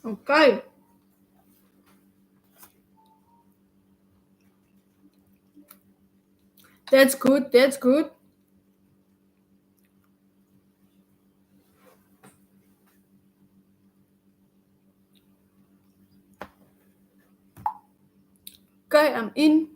Okay. That's good. That's good. Okay, I'm in.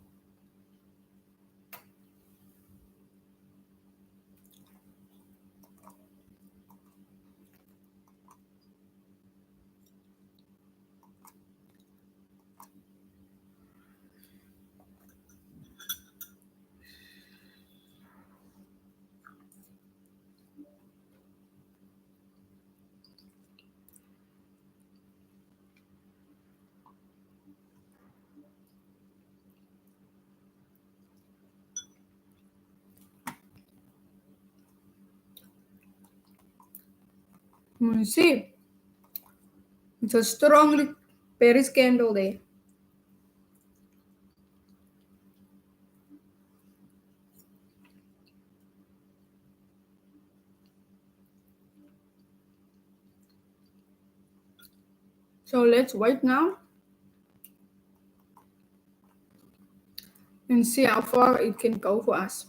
You see, it's a strongly Paris candle there. So let's wait now and see how far it can go for us.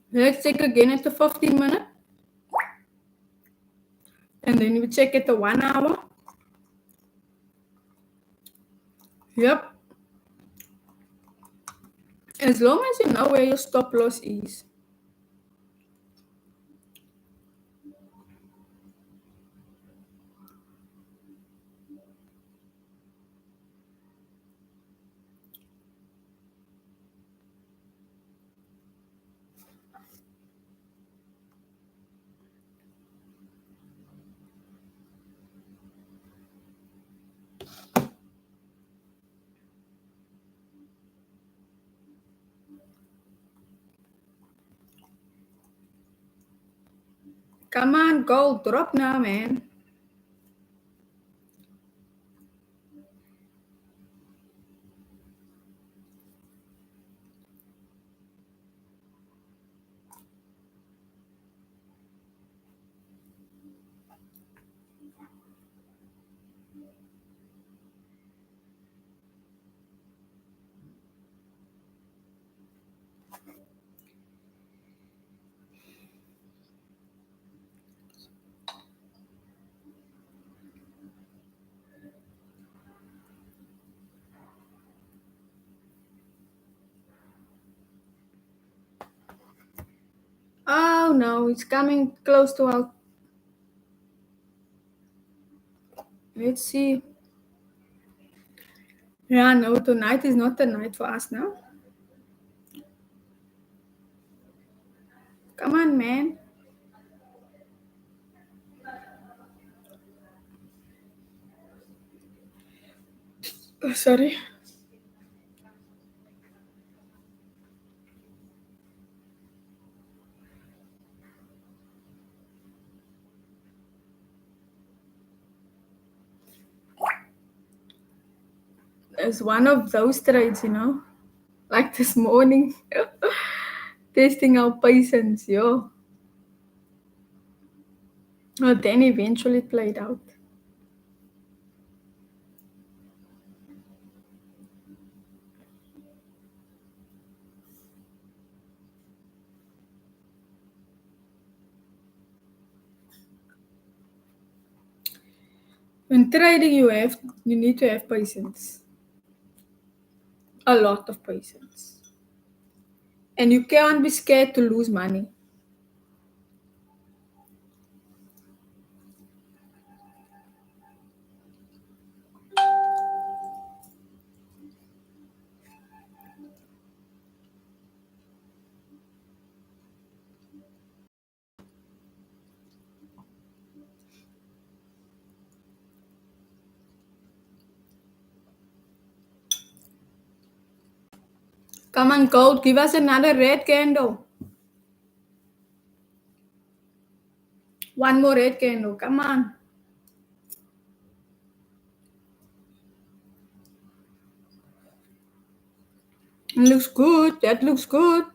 Let's check again at the 15 minute. And then we check at the 1 hour. Yep. As long as you know where your stop loss is. Come on, gold, drop now, man. Oh no, it's coming close to our. Let's see. Yeah, no, tonight is not the night for us now. Come on, man. Oh, sorry. It's one of those trades, like this morning, testing our patience, yo. But then eventually it played out. When trading, you need to have patience, a lot of patience, and you can't be scared to lose money. Come on, gold, give us another red candle. One more red candle. Come on. Looks good. That looks good.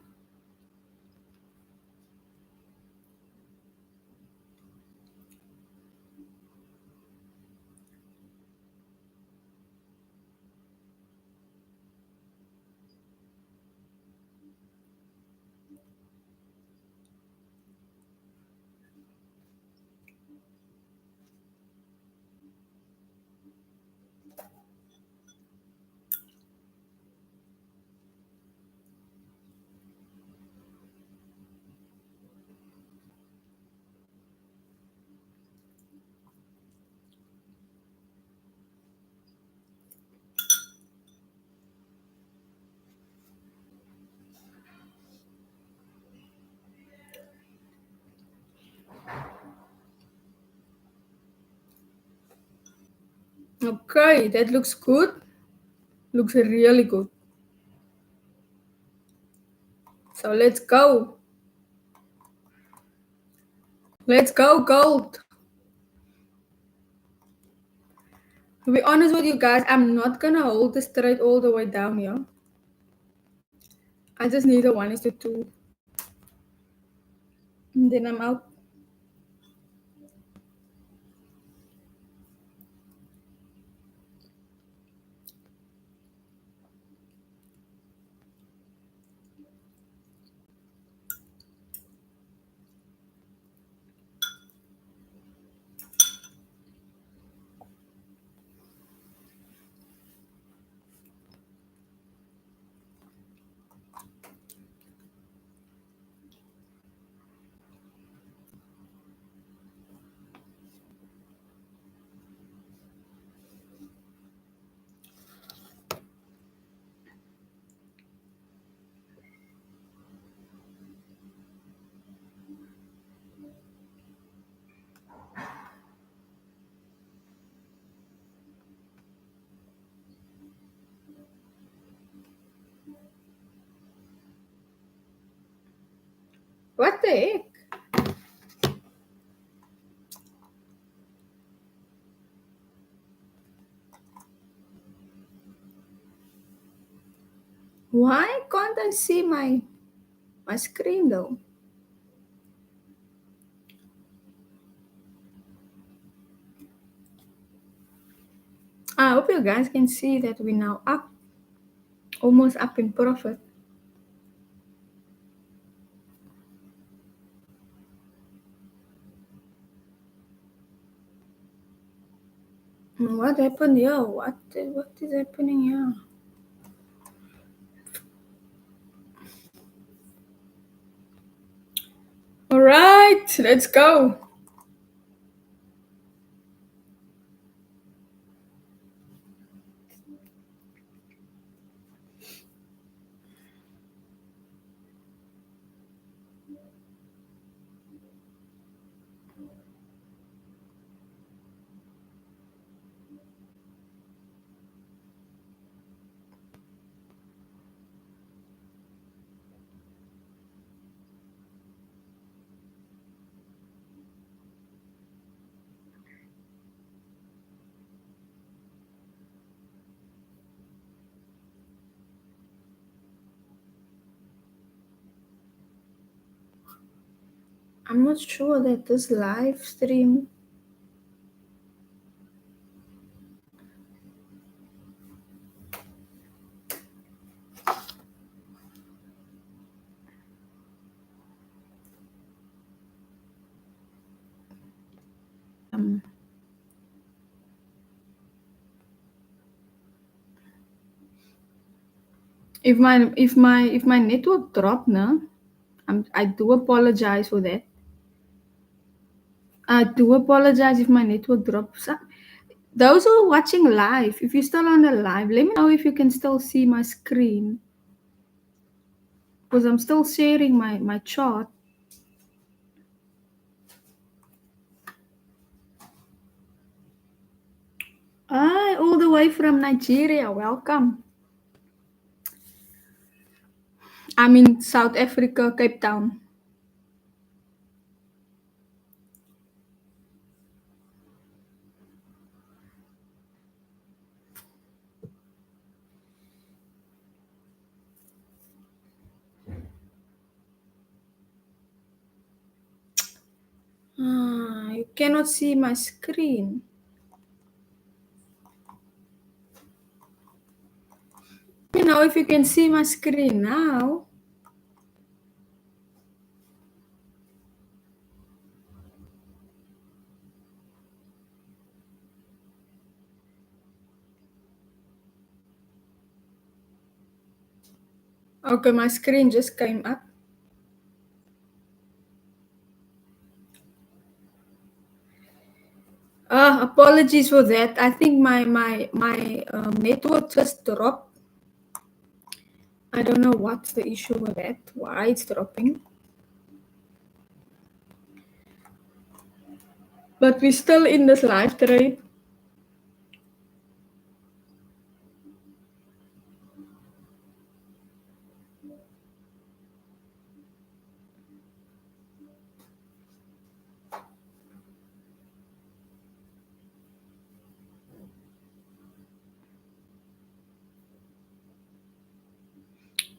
Okay, that looks good. Looks really good. So let's go. Let's go, gold. To be honest with you guys, I'm not gonna hold the straight all the way down here. I just need a 1:2. And then I'm out. What the heck? Why can't I see my screen though? I hope you guys can see that we're now up, almost up in profit. What happened here? What is happening here? All right, let's go. I'm not sure that this live stream. Um, if my network dropped now, I do apologize for that. I do apologize if my network drops. Those who are watching live, if you're still on the live, let me know if you can still see my screen because I'm still sharing my chart. Hi, all the way from Nigeria. Welcome. I'm in South Africa, Cape Town. You cannot see my screen. You know, if you can see my screen now. Okay, my screen just came up. Apologies for that. I think my network just dropped. I don't know what's the issue with that. Why it's dropping. But we're still in this live trade.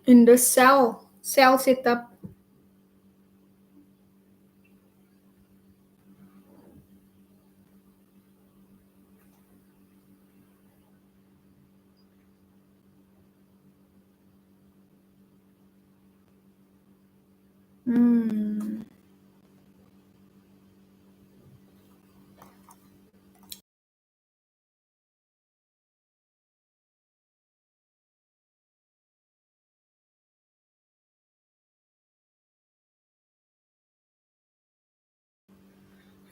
in the cell setup. Hmm.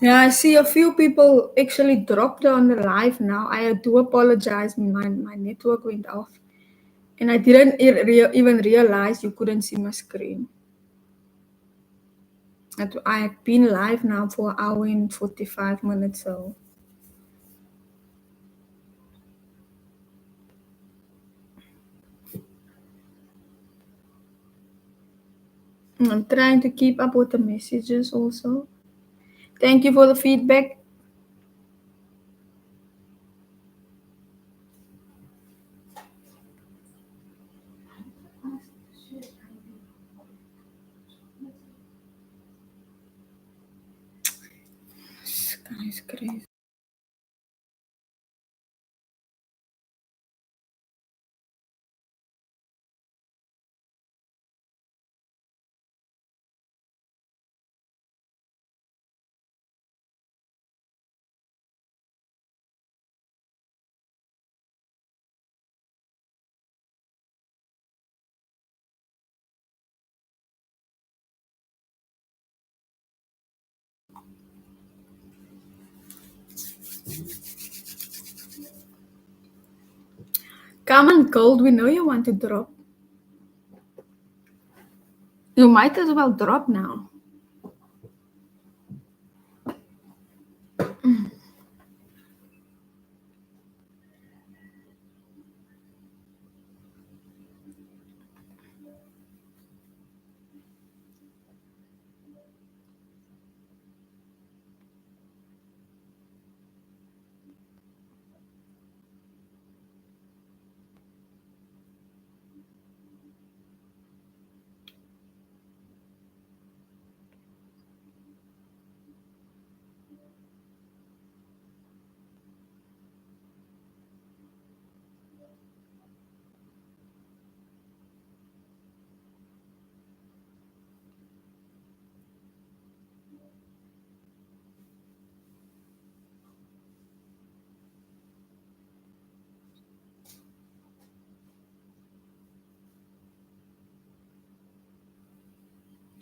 Yeah, I see a few people actually dropped on the live now. I do apologize. My network went off, and I didn't even realize you couldn't see my screen. I've been live now for an hour and 45 minutes, so I'm trying to keep up with the messages also. Thank you for the feedback. This guy is crazy. Come on, Gold. We know you want to drop. You might as well drop now.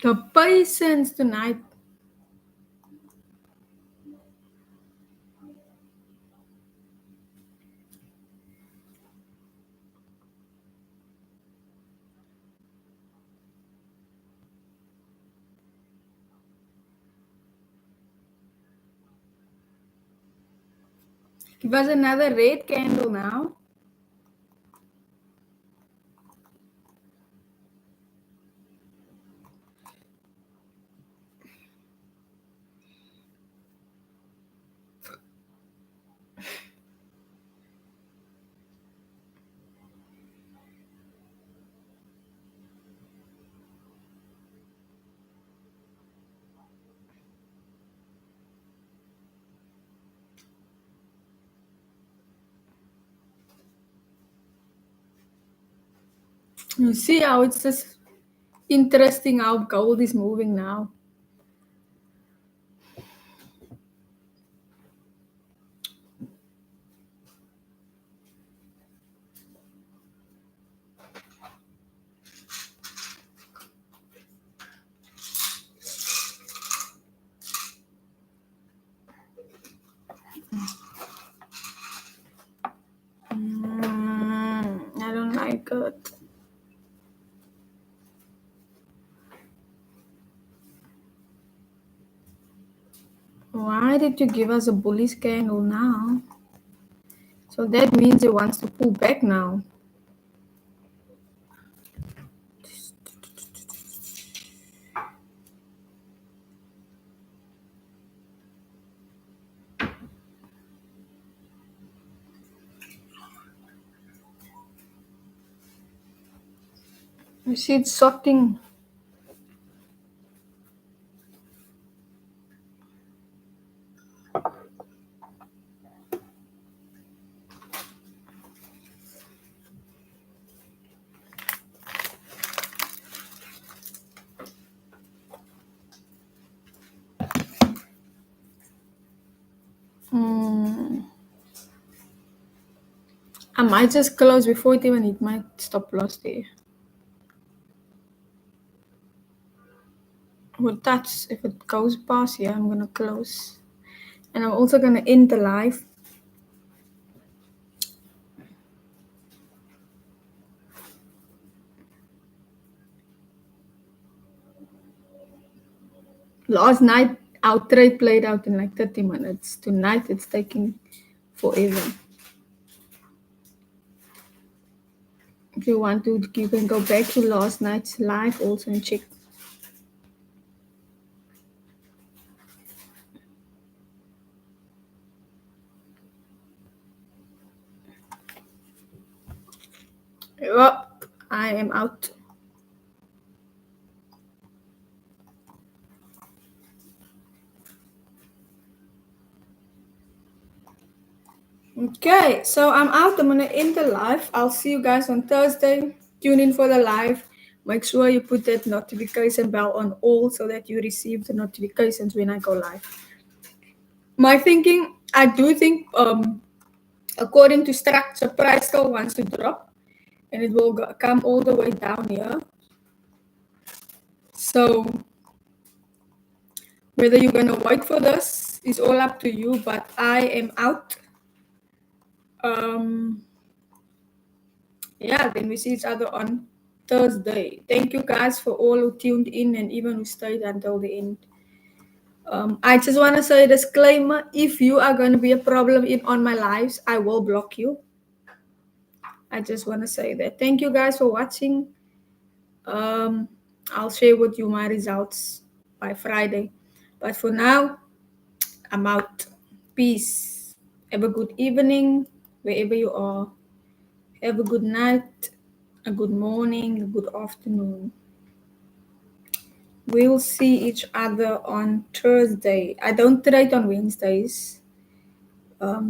The patience tonight. Give us another red candle now. You see how it's just interesting how gold is moving now. I don't like it. Why did you give us a bullish candle now? So that means it wants to pull back now. I see it's sorting. Mm, I might just close before it even hit my stop loss there. Well, that's if it goes past here, I'm gonna close. And I'm also gonna end the live. Last night, our trade played out in like 30 minutes. Tonight, it's taking forever. If you want to, you can go back to last night's live also and check. Yep, I am out. Okay, so I'm out. I'm gonna end the live. I'll see you guys on Thursday. Tune in for the live. Make sure you put that notification bell on all so that you receive the notifications when I go live. My thinking, I do think, according to structure, price still wants to drop, and it will come all the way down here. So whether you're gonna wait for this is all up to you. But I am out. Yeah, then we see each other on Thursday. Thank you guys for all who tuned in and even who stayed until the end. I just want to say a disclaimer: if you are going to be a problem on my lives, I will block you. I just want to say that. Thank you guys for watching. I'll share with you my results by Friday. But for now, I'm out. Peace. Have a good evening wherever you are. Have a good night, a good morning, a good afternoon. We'll see each other on Thursday. I don't trade on Wednesdays.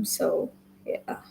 So yeah.